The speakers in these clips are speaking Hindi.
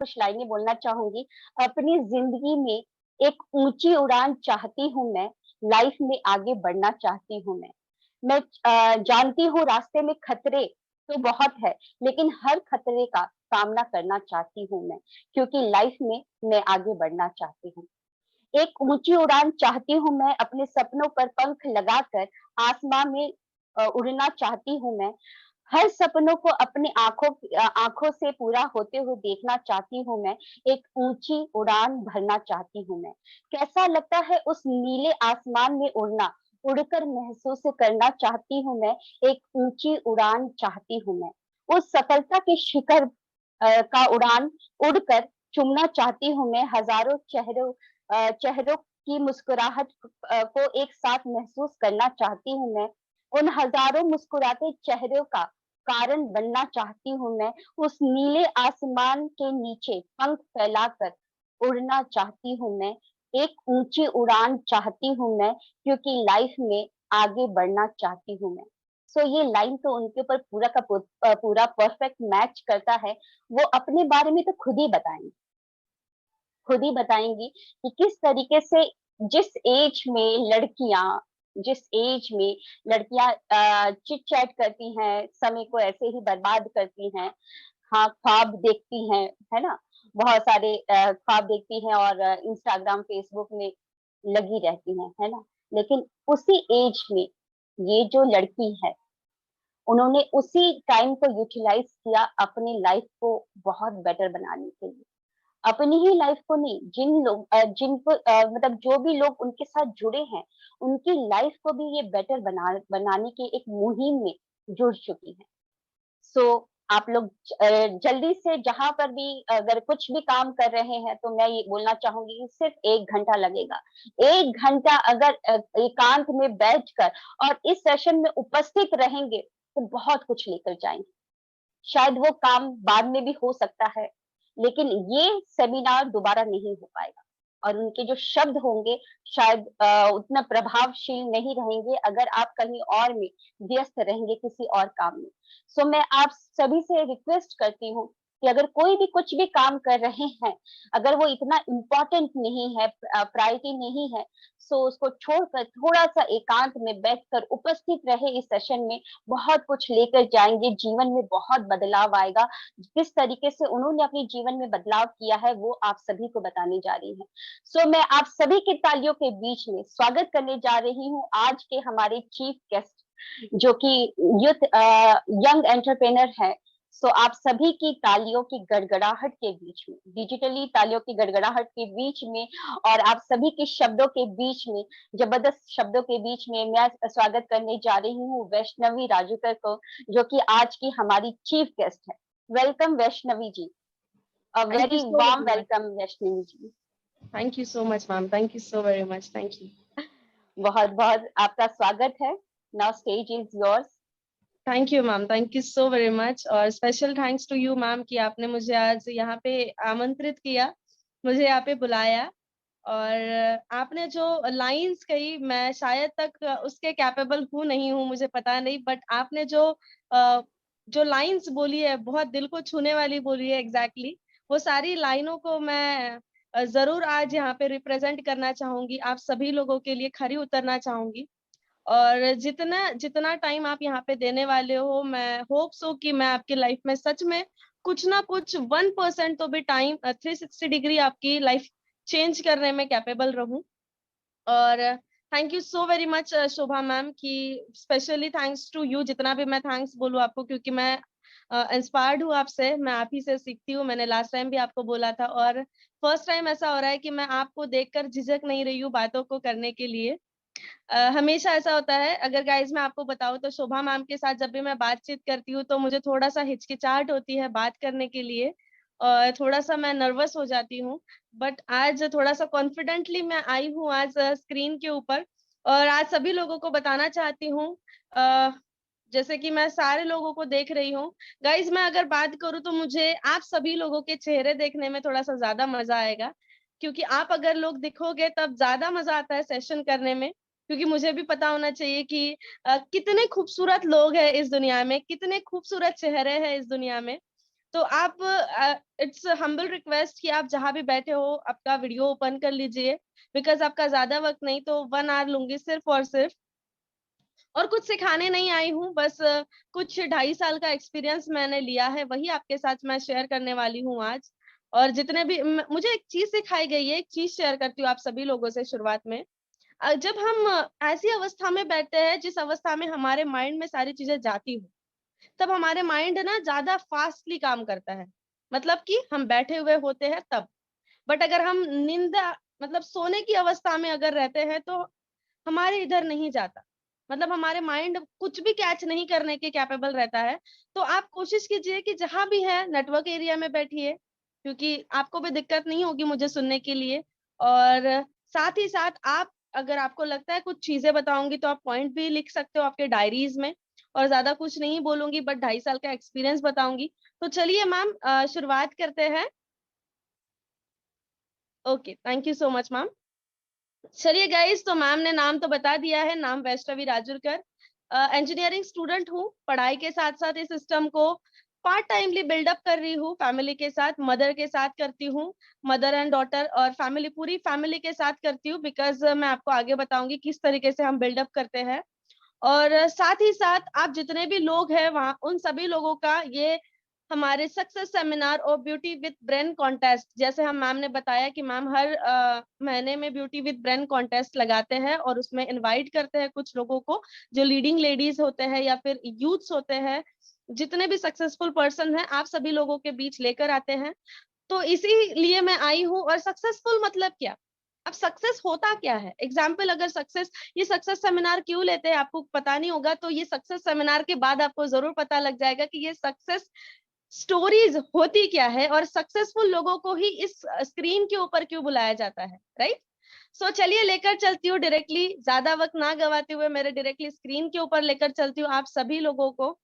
कुछ लाइनें बोलना चाहूंगी। अपनी जिंदगी में एक ऊंची उड़ान चाहती हूँ मैं, लाइफ में आगे बढ़ना चाहती हूँ मैं जानती हूँ रास्ते में खतरे तो बहुत है, लेकिन हर खतरे का सामना करना चाहती हूँ मैं, क्योंकि लाइफ में मैं आगे बढ़ना चाहती हूँ। एक ऊंची उड़ान चाहती हूँ मैं, अपने सपनों पर पंख लगाकर आसमां में उड़ना चाहती हूँ मैं। हर सपनों को अपनी आंखों से पूरा होते हुए देखना चाहती हूँ मैं। एक ऊंची उड़ान भरना चाहती हूँ मैं। कैसा लगता है उस नीले आसमान में उड़ना, उड़कर महसूस करना चाहती हूँ मैं। एक ऊंची उड़ान चाहती हूँ मैं। उस सफलता के शिखर का उड़ान उड़कर चूमना चाहती हूँ मैं। हजारों चेहरों की मुस्कुराहट को एक साथ महसूस करना चाहती हूँ मैं। उन हजारों मुस्कुराते चेहरों का कारण बनना चाहती हूँ मैं। उस नीले आसमान के नीचे पंख फैलाकर उड़ना चाहती हूँ मैं। एक ऊंची उड़ान चाहती हूँ मैं, क्योंकि लाइफ में आगे बढ़ना चाहती हूँ मैं। सो ये लाइन तो उनके ऊपर पूरा परफेक्ट मैच करता है। वो अपने बारे में तो खुद ही बताएंगी कि किस तरीके से जिस एज में लड़कियां जिस एज में लड़कियां चिट चैट करती हैं, समय को ऐसे ही बर्बाद करती हैं। हाँ, ख्वाब देखती हैं, है ना? बहुत सारे ख्वाब देखती हैं और इंस्टाग्राम फेसबुक में लगी रहती हैं, है ना? लेकिन उसी एज में ये जो लड़की है, उन्होंने उसी टाइम को यूटिलाइज किया अपनी लाइफ को बहुत बेटर बनाने के लिए। अपनी ही लाइफ को नहीं, जिनको मतलब जो भी लोग उनके साथ जुड़े हैं, उनकी लाइफ को भी ये बेटर बनाने की एक मुहिम में जुड़ चुकी है। सो आप लोग जल्दी से जहां पर भी अगर कुछ भी काम कर रहे हैं, तो मैं ये बोलना चाहूंगी कि सिर्फ 1 घंटा लगेगा। 1 घंटा अगर एकांत में बैठकर और इस सेशन में उपस्थित रहेंगे, तो बहुत कुछ लेकर जाएंगे। शायद वो काम बाद में भी हो सकता है, लेकिन ये सेमिनार दोबारा नहीं हो पाएगा। और उनके जो शब्द होंगे शायद उतना प्रभावशील नहीं रहेंगे अगर आप कहीं और में व्यस्त रहेंगे, किसी और काम में। सो मैं आप सभी से रिक्वेस्ट करती हूँ कि अगर कोई भी कुछ भी काम कर रहे हैं, अगर वो इतना इम्पोर्टेंट नहीं है, प्रायोरिटी नहीं है, सो उसको छोड़कर थोड़ा सा एकांत में बैठकर उपस्थित रहे इस सेशन में। बहुत कुछ लेकर जाएंगे, जीवन में बहुत बदलाव आएगा। किस तरीके से उन्होंने अपने जीवन में बदलाव किया है, वो आप सभी को बताने जा रही हैं। सो मैं आप सभी की तालियों के बीच में स्वागत करने जा रही हूँ आज के हमारे चीफ गेस्ट, जो कि यूथ यंग एंटरप्रेनर है। सो आप सभी की तालियों की गड़गड़ाहट के बीच में, डिजिटली तालियों की गड़गड़ाहट के बीच में, और आप सभी के शब्दों के बीच में, जबरदस्त शब्दों के बीच में, मैं स्वागत करने जा रही हूँ वैष्णवी राजूकर को, जो कि आज की हमारी चीफ गेस्ट है। Welcome Vaishnavi ji, uh Thank you very so warm very much. Welcome Vaishnavi ji. Thank you so much, ma'am. Thank you so very much. Thank you. बहुत बहुत आपका स्वागत है। Now stage is yours. Thank you, ma'am. Thank you so very much. और special thanks to you, ma'am, कि आपने मुझे आज यहाँ पे आमंत्रित किया, मुझे यहाँ पे बुलाया। और आपने जो लाइंस कही, मैं शायद तक उसके कैपेबल हूँ नहीं हूँ, मुझे पता नहीं, बट आपने जो लाइंस बोली है, बहुत दिल को छूने वाली बोली है। एग्जैक्टली वो सारी लाइनों को मैं जरूर आज यहाँ पे रिप्रेजेंट करना चाहूंगी, आप सभी लोगों के लिए खरी उतरना चाहूंगी। और जितना जितना टाइम आप यहाँ पे देने वाले हो, मैं होप सो कि मैं आपकी लाइफ में सच में कुछ ना कुछ 1% तो भी टाइम 360 डिग्री आपकी लाइफ चेंज करने में कैपेबल रहूं। और thank you so very much Shobha ma'am, कि स्पेशली थैंक्स टू यू। जितना भी मैं थैंक्स बोलूँ आपको, क्योंकि मैं इंस्पायर्ड हूँ आपसे, मैं आप ही से सीखती हूँ। मैंने लास्ट टाइम भी आपको बोला था, और फर्स्ट टाइम ऐसा हो रहा है कि मैं आपको देखकर झिझक नहीं रही हूँ बातों को करने के लिए। हमेशा ऐसा होता है, अगर गाइज मैं आपको बताऊं तो शोभा मैम के साथ जब भी मैं बातचीत करती हूँ, तो मुझे थोड़ा सा हिचकिचाहट होती है बात करने के लिए, और थोड़ा सा मैं नर्वस हो जाती हूँ। बट आज थोड़ा सा कॉन्फिडेंटली मैं आई हूँ आज स्क्रीन के ऊपर, और आज सभी लोगों को बताना चाहती हूँ। अ, जैसे कि मैं सारे लोगों को देख रही हूँ, गाइज मैं अगर बात करूँ तो मुझे आप सभी लोगों के चेहरे देखने में थोड़ा सा ज्यादा मजा आएगा, क्योंकि आप अगर लोग दिखोगे तब ज्यादा मजा आता है सेशन करने में। क्योंकि मुझे भी पता होना चाहिए कि कितने खूबसूरत लोग हैं इस दुनिया में, कितने खूबसूरत चेहरे हैं इस दुनिया में। तो आप इट्स हम्बल रिक्वेस्ट कि आप जहाँ भी बैठे हो आपका वीडियो ओपन कर लीजिए, बिकॉज आपका ज्यादा वक्त नहीं तो 1 आवर लूंगी सिर्फ और सिर्फ। और कुछ सिखाने नहीं आई हूँ, बस कुछ 2.5 साल का एक्सपीरियंस मैंने लिया है, वही आपके साथ मैं शेयर करने वाली हूँ आज। और जितने भी मुझे एक चीज सिखाई गई है, एक चीज शेयर करती हूँ आप सभी लोगों से शुरुआत में। जब हम ऐसी अवस्था में बैठते हैं जिस अवस्था में हमारे माइंड में सारी चीजें जाती हो, तब हमारे माइंड ना ज्यादा फास्टली काम करता है, मतलब कि हम बैठे हुए होते हैं तब। बट अगर हम निंदा मतलब सोने की अवस्था में अगर रहते हैं तो हमारे इधर नहीं जाता, मतलब हमारे माइंड कुछ भी कैच नहीं करने के कैपेबल रहता है। तो आप कोशिश कीजिए कि जहां भी है नेटवर्क एरिया में बैठिए, क्योंकि आपको भी दिक्कत नहीं होगी मुझे सुनने के लिए। और साथ ही साथ आप, अगर आपको लगता है कुछ चीजें बताऊंगी तो आप पॉइंट भी लिख सकते हो आपके डायरीज में। और ज्यादा कुछ नहीं बोलूंगी, बट 2.5 साल का एक्सपीरियंस बताऊंगी। तो चलिए मैम, शुरुआत करते हैं। Okay, thank you so much ma'am. चलिए गाइस, तो मैम ने नाम तो बता दिया है, नाम वैष्णवी राजुरकर। इंजीनियरिंग स्टूडेंट हूँ, पढ़ाई के साथ साथ इस सिस्टम को पार्ट टाइमली बिल्डअप कर रही हूँ, फैमिली के साथ, मदर के साथ करती हूँ। मदर एंड डॉटर और फैमिली, पूरी फैमिली के साथ करती हूँ, बिकॉज मैं आपको आगे बताऊंगी किस तरीके से हम बिल्डअप करते हैं। और साथ ही साथ आप जितने भी लोग हैं वहाँ, उन सभी लोगों का ये हमारे सक्सेस सेमिनार और ब्यूटी विद ब्रेन कॉन्टेस्ट, जैसे हम मैम ने बताया कि मैम हर महीने में ब्यूटी विद ब्रेन कॉन्टेस्ट लगाते हैं और उसमें इनवाइट करते हैं कुछ लोगों को, जो लीडिंग लेडीज होते हैं या फिर यूथ्स होते हैं, जितने भी सक्सेसफुल पर्सन हैं, आप सभी लोगों के बीच लेकर आते हैं। तो इसीलिए मैं आई हूँ। और सक्सेसफुल मतलब क्या, अब सक्सेस होता क्या है, एग्जाम्पल अगर सक्सेस, ये सक्सेस सेमिनार क्यों लेते हैं आपको पता नहीं होगा, तो ये सक्सेस सेमिनार के बाद आपको जरूर पता लग जाएगा कि ये सक्सेस स्टोरीज होती क्या है और सक्सेसफुल लोगों को ही इस स्क्रीन के ऊपर क्यों बुलाया जाता है, राइट। सो चलिए लेकर चलती हूँ डायरेक्टली, ज्यादा वक्त ना गवाते हुए मेरे डायरेक्टली स्क्रीन के ऊपर लेकर चलती हूँ आप सभी लोगों को।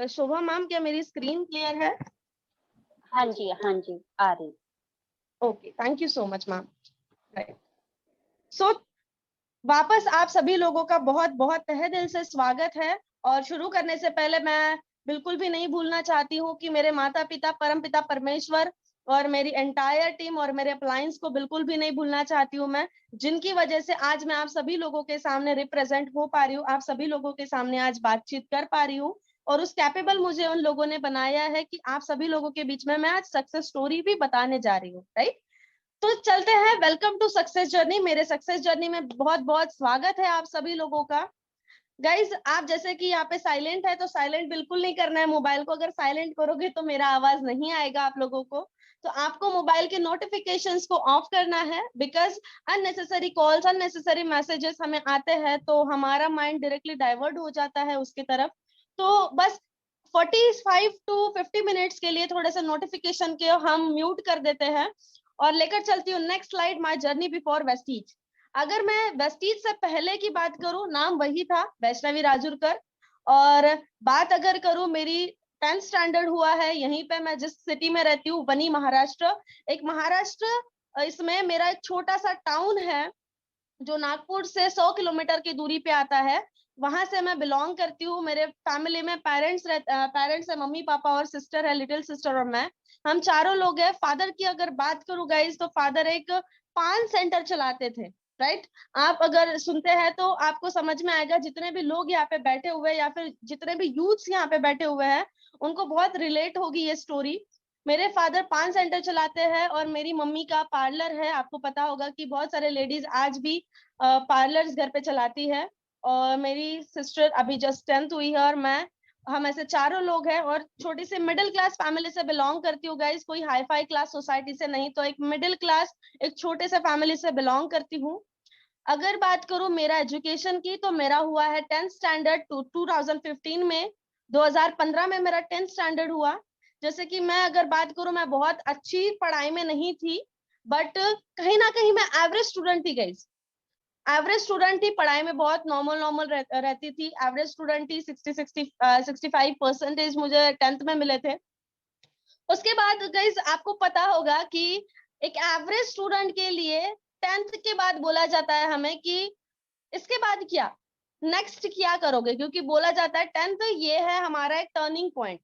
शोभा मैम, क्या मेरी स्क्रीन क्लियर है? हाँ जी, हाँ जी, आ रही। Okay, thank you so much ma'am. Right. So वापस आप सभी लोगों का बहुत बहुत तहे दिल से स्वागत है। और शुरू करने से पहले मैं बिल्कुल भी नहीं भूलना चाहती हूँ कि मेरे माता पिता, परम पिता परमेश्वर और मेरी एंटायर टीम और मेरे अप्लायंस को बिल्कुल भी नहीं भूलना चाहती हूँ मैं, जिनकी वजह से आज मैं आप सभी लोगों के सामने रिप्रेजेंट हो पा रही हूँ, आप सभी लोगों के सामने आज बातचीत कर पा रही हूँ। और उस कैपेबल मुझे उन लोगों ने बनाया है कि आप सभी लोगों के बीच में मैं आज सक्सेस स्टोरी भी बताने जा रही हूँ, राइट। तो चलते हैं, वेलकम टू सक्सेस जर्नी। मेरे सक्सेस जर्नी में बहुत बहुत स्वागत है आप सभी लोगों का। गाइज, आप जैसे कि यहाँ पे साइलेंट है तो साइलेंट बिल्कुल नहीं करना है मोबाइल को, अगर साइलेंट करोगे तो मेरा आवाज नहीं आएगा आप लोगों को। तो आपको मोबाइल के नोटिफिकेशंस को ऑफ करना है, because unnecessary calls, unnecessary messages हमें आते हैं तो हमारा माइंड डायरेक्टली डाइवर्ट हो जाता है उसकी तरफ। तो बस 45 to 50 मिनट्स के लिए थोड़े से नोटिफिकेशन के हम म्यूट कर देते हैं। और लेकर चलती हूँ next slide, my journey before Vestige. अगर मैं वेस्टीज से पहले की बात करूं, नाम वही था, वैष्णवी राजुरकर। और बात अगर करूं, मेरी 10th स्टैंडर्ड हुआ है यहीं पे, मैं जिस सिटी में रहती हूँ बनी, महाराष्ट्र। एक महाराष्ट्र, इसमें मेरा एक छोटा सा टाउन है जो नागपुर से 100 किलोमीटर की दूरी पे आता है, वहां से मैं बिलोंग करती हूँ। मेरे फैमिली में पेरेंट्स है, मम्मी पापा और सिस्टर है, लिटिल सिस्टर और मैं, हम चारों लोग हैं। फादर की अगर बात करूँ गाइज, तो फादर एक पान सेंटर चलाते थे, राइट। आप अगर सुनते हैं तो आपको समझ में आएगा, जितने भी लोग यहाँ पे बैठे हुए हैं या फिर जितने भी यूथ्स यहाँ पे बैठे हुए हैं, उनको बहुत रिलेट होगी ये स्टोरी। मेरे फादर पान सेंटर चलाते हैं और मेरी मम्मी का पार्लर है। आपको पता होगा कि बहुत सारे लेडीज आज भी पार्लर्स घर पे चलाती है। और मेरी सिस्टर अभी जस्ट 10th हुई है और मैं, हम ऐसे चारों लोग हैं। और छोटी सी मिडिल क्लास फैमिली से बिलोंग करती हूँ गाइस, कोई हाई फाई क्लास सोसाइटी से नहीं, तो एक मिडिल क्लास, एक छोटे से फैमिली से बिलोंग करती हूँ। अगर बात करूं मेरा एजुकेशन की, तो मेरा हुआ है 10th स्टैंडर्ड 2015 में, 2015 में मेरा 10th स्टैंडर्ड हुआ। जैसे कि मैं अगर बात करूं, मैं बहुत अच्छी पढ़ाई में नहीं थी, बट कहीं ना कहीं मैं एवरेज स्टूडेंट थी गाइस। एवरेज स्टूडेंट थी, पढ़ाई में बहुत नॉर्मल नॉर्मल रहती थी, एवरेज स्टूडेंट थी। 65% मुझे 10th में मिले थे। उसके बाद गाइस आपको पता होगा कि एक एवरेज स्टूडेंट के लिए 10th के बाद बोला जाता है हमें कि इसके बाद क्या, नेक्स्ट क्या करोगे, क्योंकि बोला जाता है 10th ये है हमारा एक टर्निंग पॉइंट।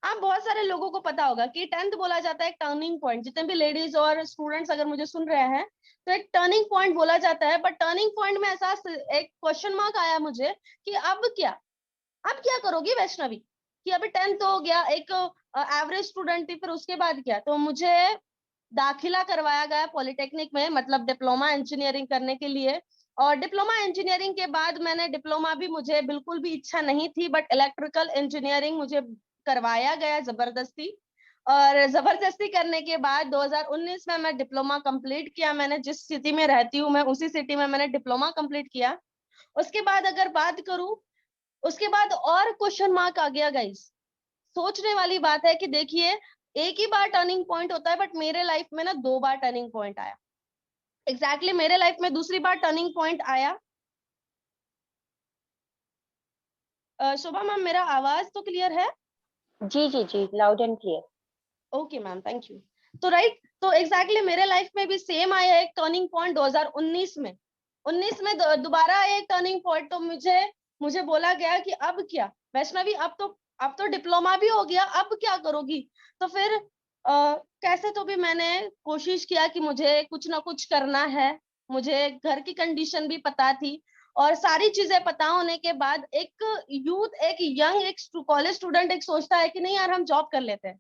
आप बहुत सारे लोगों को पता होगा कि 10th बोला जाता है एक टर्निंग पॉइंट। जितने भी लेडीज और स्टूडेंट्स अगर मुझे सुन रहे हैं तो एक टर्निंग पॉइंट बोला जाता है। बट टर्निंग पॉइंट में ऐसा एक क्वेश्चन मार्क आया मुझे कि अब क्या करोगी वैष्णवी, कि अभी 10th हो गया, एक एवरेज स्टूडेंट थी, फिर उसके बाद क्या। तो मुझे दाखिला करवाया गया पॉलिटेक्निक में, मतलब डिप्लोमा इंजीनियरिंग करने के लिए। और डिप्लोमा इंजीनियरिंग के बाद मैंने डिप्लोमा भी, मुझे बिल्कुल भी इच्छा नहीं थी, बट इलेक्ट्रिकल इंजीनियरिंग मुझे करवाया गया जबरदस्ती। और जबरदस्ती करने के बाद 2019 में मैं डिप्लोमा कंप्लीट किया। मैंने जिस सिटी में रहती हूँ मैं उसी सिटी में मैंने डिप्लोमा कंप्लीट किया। उसके बाद अगर बात करूं, उसके बाद और क्वेश्चन मार्क आ गया गाइस। सोचने वाली बात है कि देखिए, एक ही बार टर्निंग पॉइंट होता है, बट मेरे लाइफ में ना 2 बार टर्निंग पॉइंट आया। एग्जैक्टली मेरे लाइफ में दूसरी बार टर्निंग पॉइंट आया। शोभा मैम, मेरा आवाज तो क्लियर है? जी जी जी, loud and clear. Okay ma'am, thank you. तो राइट, तो एग्जैक्टली मेरे लाइफ में भी सेम आया एक टर्निंग पॉइंट 2019 में। 19 में दोबारा एक टर्निंग पॉइंट। तो मुझे मुझे बोला गया कि अब क्या वैष्णवी, अब तो डिप्लोमा भी हो गया, अब क्या करोगी। तो फिर कैसे तो भी मैंने कोशिश किया कि मुझे कुछ ना कुछ करना है। मुझे घर की कंडीशन भी पता थी, और सारी चीजें पता होने के बाद एक यूथ, एक यंग, एक कॉलेज स्टूडेंट एक सोचता है कि नहीं यार, हम जॉब कर लेते हैं।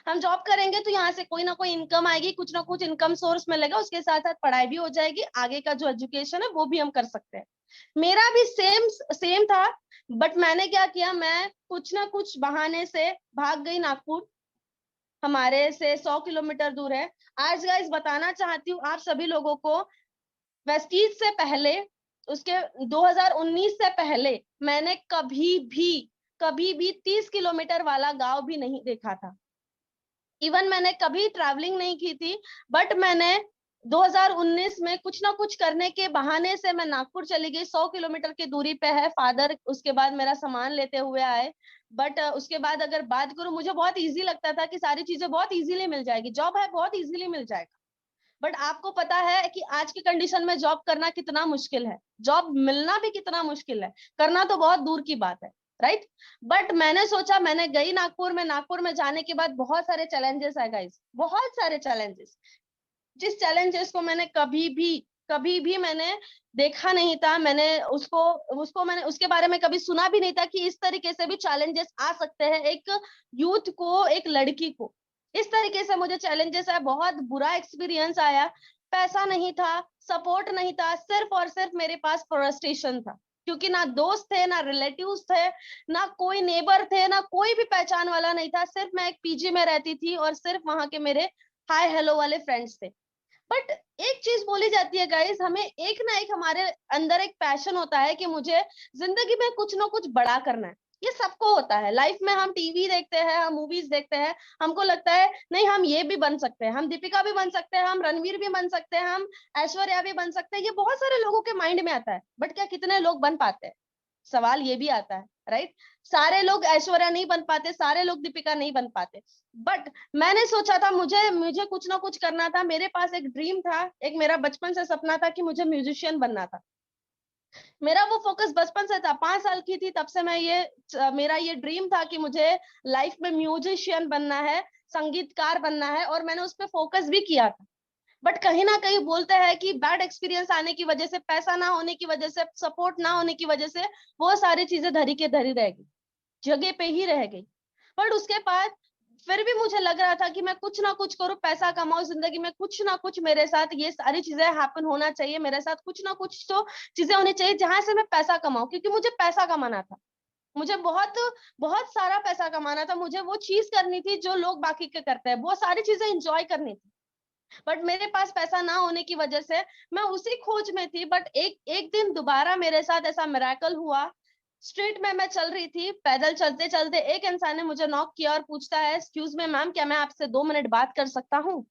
हम जॉब करेंगे तो यहाँ से कोई ना कोई इनकम आएगी, कुछ ना कुछ इनकम सोर्स मिलेगा, उसके साथ साथ पढ़ाई भी हो जाएगी, आगे का जो एजुकेशन है वो भी हम कर सकते हैं। मेरा भी सेम सेम था। बट मैंने क्या किया, मैं कुछ ना कुछ बहाने से भाग गई नागपुर। हमारे से 100 किलोमीटर दूर है। आज गाइस बताना चाहती हूँ आप सभी लोगों को, वेस्टीज से पहले, उसके 2019 से पहले मैंने कभी भी 30 किलोमीटर वाला गांव भी नहीं देखा था। इवन मैंने कभी ट्रैवलिंग नहीं की थी। बट मैंने 2019 में कुछ ना कुछ करने के बहाने से मैं नागपुर चली गई। 100 किलोमीटर की दूरी पे है। फादर उसके बाद मेरा सामान लेते हुए आए। बट उसके बाद अगर बात करूं, मुझे बहुत इजी लगता था कि सारी चीजें बहुत इजीली मिल जाएगी, जॉब है बहुत इजीली मिल जाएगा। बट आपको पता है कि आज की कंडीशन में जॉब करना कितना मुश्किल है, जॉब मिलना भी कितना मुश्किल है, करना तो बहुत दूर की बात है, राइट। बट मैंने सोचा, मैंने गई नागपुर में। नागपुर में जाने के बाद बहुत सारे चैलेंजेस आए गाइस, बहुत सारे चैलेंजेस। जिस चैलेंजेस को मैंने कभी भी मैंने देखा नहीं था। मैंने उसको उसको मैंने उसके बारे में कभी सुना भी नहीं था कि इस तरीके से भी चैलेंजेस आ सकते हैं एक यूथ को, एक लड़की को। इस तरीके से मुझे चैलेंजेस आया, बहुत बुरा एक्सपीरियंस आया। पैसा नहीं था, सपोर्ट नहीं था, सिर्फ और सिर्फ मेरे पास फ्रस्ट्रेशन था। क्योंकि ना दोस्त थे, ना रिलेटिव्स थे, ना कोई नेबर थे, ना कोई भी पहचान वाला नहीं था। सिर्फ मैं एक पीजी में रहती थी और सिर्फ वहां के मेरे हाय हेलो वाले फ्रेंड्स थे। बट एक चीज बोली जाती है गाइस, हमें एक ना एक हमारे अंदर एक पैशन होता है कि मुझे जिंदगी में कुछ ना कुछ बड़ा करना है। ये सबको होता है। लाइफ में हम टीवी देखते हैं, हम मूवीज देखते हैं, हमको लगता है नहीं हम ये भी बन सकते हैं, हम दीपिका भी बन सकते हैं, हम रणवीर भी बन सकते हैं, हम ऐश्वर्या भी बन सकते हैं। ये बहुत सारे लोगों के माइंड में आता है। बट क्या कितने लोग बन पाते हैं, सवाल ये भी आता है, राइट। सारे लोग ऐश्वर्या नहीं बन पाते, सारे लोग दीपिका नहीं बन पाते। बट मैंने सोचा था, मुझे मुझे कुछ ना कुछ करना था। मेरे पास एक ड्रीम था, एक मेरा बचपन से सपना था कि मुझे म्यूजिशियन बनना था। मेरा वो फोकस बचपन से था। 5 साल की थी तब से मैं मेरा ये ड्रीम था कि मुझे लाइफ में म्यूजिशियन बनना है, संगीतकार बनना है, और मैंने उस पर फोकस भी किया था। बट कहीं ना कहीं बोलते हैं कि बैड एक्सपीरियंस आने की वजह से, पैसा ना होने की वजह से, सपोर्ट ना होने की वजह से वो सारी चीजें धरी के धरी रह गई, जगह पे ही रह गई। बट उसके बाद फिर भी मुझे लग रहा था कि मैं कुछ ना कुछ करूं, पैसा कमाऊं, जिंदगी में कुछ ना कुछ मेरे साथ ये सारी चीजें हैपन होना चाहिए, मेरे साथ कुछ ना कुछ तो चीजें होनी चाहिए जहां से मैं पैसा कमाऊं, क्योंकि मुझे पैसा कमाना था। मुझे बहुत बहुत सारा पैसा कमाना था। मुझे वो चीज करनी थी जो लोग बाकी के करते हैं, वो सारी चीजें इंजॉय करनी थी। बट मेरे पास पैसा ना होने की वजह से मैं उसी खोज में थी। बट एक एक दिन दोबारा मेरे साथ ऐसा मिरेकल हुआ। स्ट्रीट में मैं चल रही थी, पैदल चलते चलते एक इंसान ने मुझे नॉक किया और पूछता है, एक्सक्यूज मी मैम, क्या मैं आपसे 2 मिनट बात कर सकता हूँ।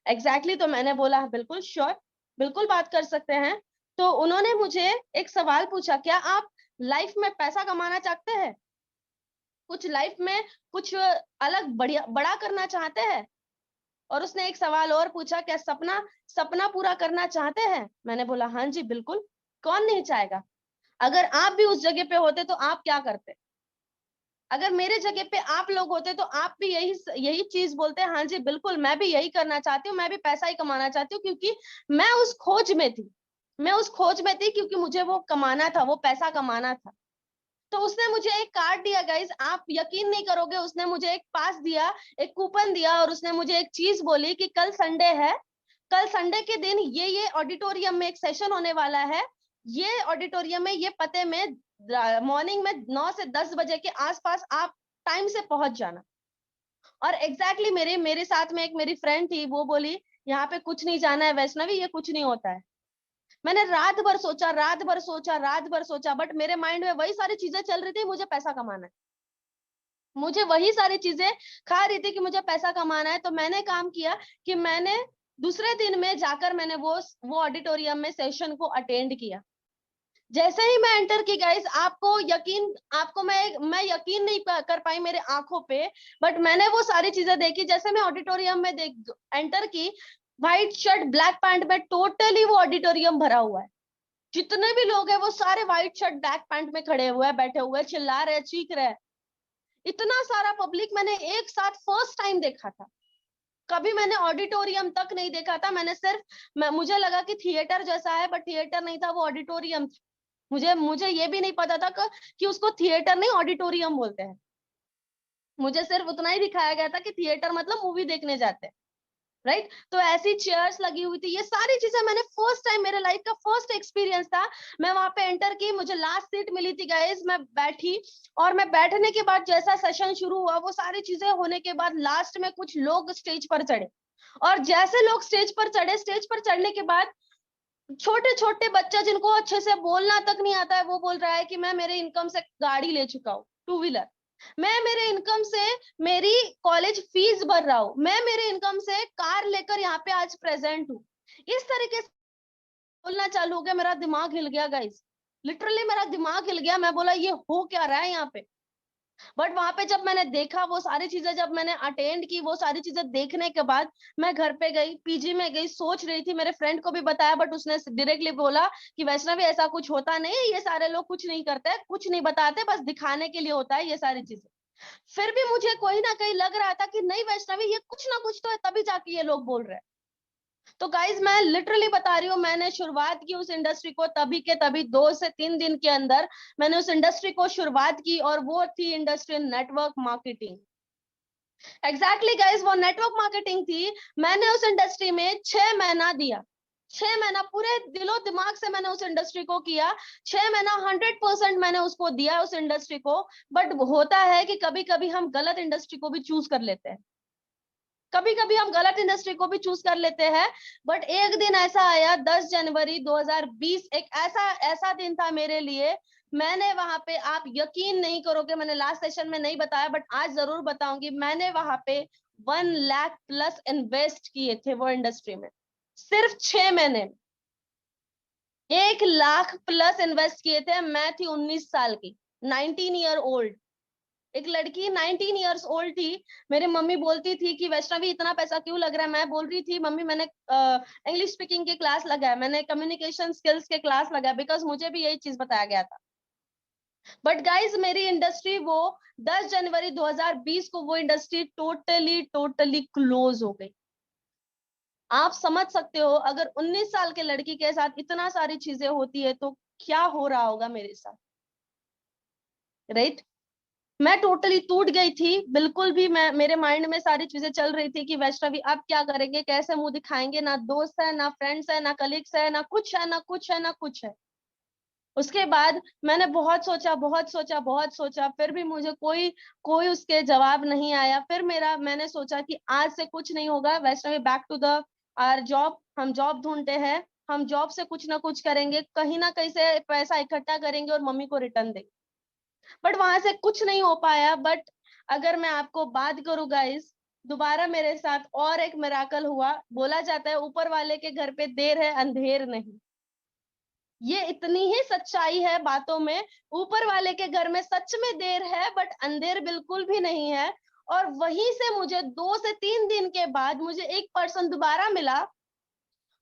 तो मैंने बोला बिल्कुल श्योर, बिल्कुल बात कर सकते हैं। तो उन्होंने मुझे एक सवाल पूछा, क्या आप लाइफ में पैसा कमाना चाहते हैं। कुछ लाइफ में कुछ अलग बढ़िया बड़ा करना चाहते हैं? और उसने एक सवाल और पूछा, क्या सपना सपना पूरा करना चाहते हैं? मैंने बोला हाँ जी बिल्कुल, कौन नहीं चाहेगा। अगर आप भी उस जगह पे होते तो आप क्या करते? अगर मेरे जगह पे आप लोग होते तो आप भी यही यही चीज बोलते हैं, हाँ जी बिल्कुल मैं भी यही करना चाहती हूँ, मैं भी पैसा ही कमाना चाहती हूँ, क्योंकि मैं उस खोज में थी। मैं उस खोज में थी क्योंकि मुझे वो कमाना था, वो पैसा कमाना था। तो उसने मुझे एक कार्ड दिया गाइस, आप यकीन नहीं करोगे, उसने मुझे एक पास दिया, एक कूपन दिया, और उसने मुझे एक चीज बोली कि कल संडे है, कल संडे के दिन ये ऑडिटोरियम में एक सेशन होने वाला है, ये ऑडिटोरियम में ये पते में मॉर्निंग में 9 से 10 बजे के आसपास आप टाइम से पहुंच जाना। और एग्जैक्टली मेरे मेरे साथ में एक मेरी फ्रेंड थी, वो बोली यहाँ पे कुछ नहीं जाना है वैष्णवी, ये कुछ नहीं होता है। मैंने रात भर सोचा, रात भर सोचा, रात भर सोचा, बट मेरे माइंड में वही सारी चीजें चल रही थी, मुझे पैसा कमाना है, मुझे वही सारी चीजें खा रही थी कि मुझे पैसा कमाना है। तो मैंने काम किया कि मैंने दूसरे दिन में जाकर मैंने वो ऑडिटोरियम में सेशन को अटेंड किया। जैसे ही मैं एंटर की गाइस, आपको मैं यकीन नहीं कर पाई मेरे आंखों पे, बट मैंने वो सारी चीजें देखी। जैसे मैं ऑडिटोरियम में देख एंटर की, व्हाइट शर्ट ब्लैक पैंट में टोटली वो ऑडिटोरियम भरा हुआ है। जितने भी लोग हैं वो सारे व्हाइट शर्ट ब्लैक पैंट में खड़े हुए हैं, बैठे हुए हैं, चिल्ला रहे हैं, चीख रहे हैं। इतना सारा पब्लिक मैंने एक साथ फर्स्ट टाइम देखा था। कभी मैंने ऑडिटोरियम तक नहीं देखा था, मैंने मुझे लगा कि थिएटर जैसा है, बट थिएटर नहीं था, वो ऑडिटोरियम था। मुझे ये भी नहीं पता था कि उसको थिएटर नहीं ऑडिटोरियम बोलते हैं। मुझे सिर्फ उतना ही दिखाया गया था कि थिएटर मतलब मूवी देखने जाते हैं, राइट। तो ऐसी चेयर्स लगी हुई थी, ये सारी चीजें मैंने फर्स्ट टाइम, मेरे लाइफ का फर्स्ट एक्सपीरियंस था। मैं वहां पे एंटर की, मुझे लास्ट सीट मिली थी गाइस, मैं बैठी, और मैं बैठने के बाद जैसा सेशन शुरू हुआ, वो सारी चीजें होने के बाद लास्ट में कुछ लोग स्टेज पर चढ़े। और जैसे लोग स्टेज पर चढ़े, स्टेज पर चढ़ने के बाद छोटे छोटे बच्चा जिनको अच्छे से बोलना तक नहीं आता है, वो बोल रहा है कि मैं मेरे इनकम से गाड़ी ले चुका हूँ, टू व्हीलर। मैं मेरे इनकम से मेरी कॉलेज फीस भर रहा हूँ, मैं मेरे इनकम से कार लेकर यहाँ पे आज प्रेजेंट हूँ। इस तरीके से बोलना चालू हो गया, मेरा दिमाग हिल गया गाइस, लिटरली मेरा दिमाग हिल गया। मैं बोला ये हो क्या रहा है यहाँ पे। बट वहां पे जब मैंने देखा वो सारी चीजें, जब मैंने अटेंड की वो सारी चीजें देखने के बाद, मैं घर पे गई, पीजी में गई, सोच रही थी, मेरे फ्रेंड को भी बताया, बट उसने डायरेक्टली बोला कि वैष्णवी ऐसा कुछ होता नहीं है, ये सारे लोग कुछ नहीं करते, कुछ नहीं बताते, बस दिखाने के लिए होता है ये सारी चीजें। फिर भी मुझे कहीं ना कहीं लग रहा था कि नहीं वैष्णवी, ये कुछ ना कुछ तो है, तभी जाके ये लोग बोल रहे हैं। तो गाइज मैं लिटरली बता रही हूँ, मैंने शुरुआत की उस इंडस्ट्री को तभी के तभी, 2 से 3 दिन के अंदर मैंने उस इंडस्ट्री को शुरुआत की, और वो थी industry network marketing. Exactly guys वो नेटवर्क मार्केटिंग थी। मैंने उस इंडस्ट्री में 6 महीना दिया, 6 महीना पूरे दिलो दिमाग से मैंने उस इंडस्ट्री को किया। 6 महीना 100% मैंने उसको दिया उस इंडस्ट्री को। बट होता है कि कभी कभी हम गलत इंडस्ट्री को भी चूज कर लेते हैं, कभी कभी हम गलत इंडस्ट्री को भी चूज कर लेते हैं। बट एक दिन ऐसा आया, 10 जनवरी 2020, एक ऐसा ऐसा दिन था मेरे लिए। मैंने वहां पे, आप यकीन नहीं करोगे, मैंने लास्ट सेशन में नहीं बताया बट आज जरूर बताऊंगी, मैंने वहां पे 1 लाख प्लस इन्वेस्ट किए थे वो इंडस्ट्री में, सिर्फ 6 महीने में। 1 लाख प्लस इन्वेस्ट किए थे। मैं थी 19 साल की, 19 ईयर ओल्ड, एक लड़की 19 ईयर्स ओल्ड थी। मेरी मम्मी बोलती थी कि वैष्णवी इतना पैसा क्यों लग रहा है। मैं बोल रही थी मम्मी मैंने इंग्लिश स्पीकिंग के क्लास लगाया, मैंने कम्युनिकेशन स्किल्स के क्लास लगाया, बिकॉज मुझे भी यही चीज बताया गया था। बट गाइज मेरी इंडस्ट्री वो 10 जनवरी 2020 को वो इंडस्ट्री टोटली टोटली क्लोज हो गई। आप समझ सकते हो, अगर 19 साल के लड़की के साथ इतना सारी चीजें होती है तो क्या हो रहा होगा मेरे साथ, राइट। मैं टोटली टूट गई थी, बिल्कुल भी मैं, मेरे माइंड में सारी चीजें चल रही थी कि वैष्णवी अब क्या करेंगे, कैसे मुंह दिखाएंगे, ना दोस्त है, ना फ्रेंड्स है, ना कलीग्स है, ना कुछ है, ना कुछ है, ना कुछ है। उसके बाद मैंने बहुत सोचा, बहुत सोचा, बहुत सोचा, फिर भी मुझे कोई कोई उसके जवाब नहीं आया। फिर मैंने सोचा कि आज से कुछ नहीं होगा Vaishnavi, back to the our job, हम जॉब ढूंढते हैं, हम जॉब से कुछ ना कुछ करेंगे, कहीं ना कहीं से पैसा इकट्ठा करेंगे और मम्मी को रिटर्न देंगे। बट वहां से कुछ नहीं हो पाया। बट अगर मैं आपको बात करूं गाइस, दोबारा मेरे साथ और एक मिराकल हुआ। बोला जाता है ऊपर वाले के घर पे देर है अंधेर नहीं। ये इतनी ही सच्चाई है बातों में। ऊपर वाले के घर में सच में देर है बट अंधेर बिल्कुल भी नहीं है। और वहीं से मुझे 2 से 3 दिन के बाद मुझे एक पर्सन दोबारा मिला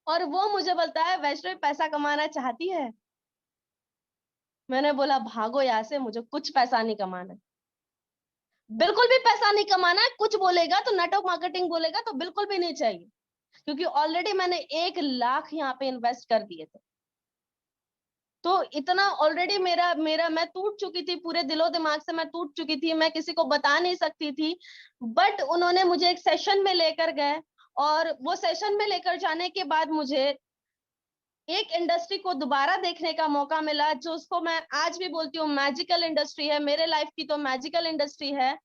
और वो मुझे बोलता है, वैष्णवी पैसा कमाना चाहती है? मैंने बोला भागो यहाँ से, मुझे कुछ पैसा नहीं कमाना, बिल्कुल भी पैसा नहीं कमाना है। कुछ बोलेगा तो नेटवर्क मार्केटिंग बोलेगा तो बिल्कुल भी नहीं चाहिए, क्योंकि ऑलरेडी मैंने 1 लाख यहाँ पे इन्वेस्ट कर दिए थे। तो इतना ऑलरेडी मेरा मेरा मैं टूट चुकी थी, पूरे दिलो दिमाग से मैं टूट चुकी थी, मैं किसी को बता नहीं सकती थी। बट उन्होंने मुझे एक सेशन में लेकर गए, और वो सेशन में लेकर जाने के बाद मुझे एक इंडस्ट्री को दोबारा देखने का मौका मिला, जो उसको मैं आज भी बोलती हूँ मैजिकल इंडस्ट्री है, मेरे लाइफ की तो मैजिकल इंडस्ट्री है।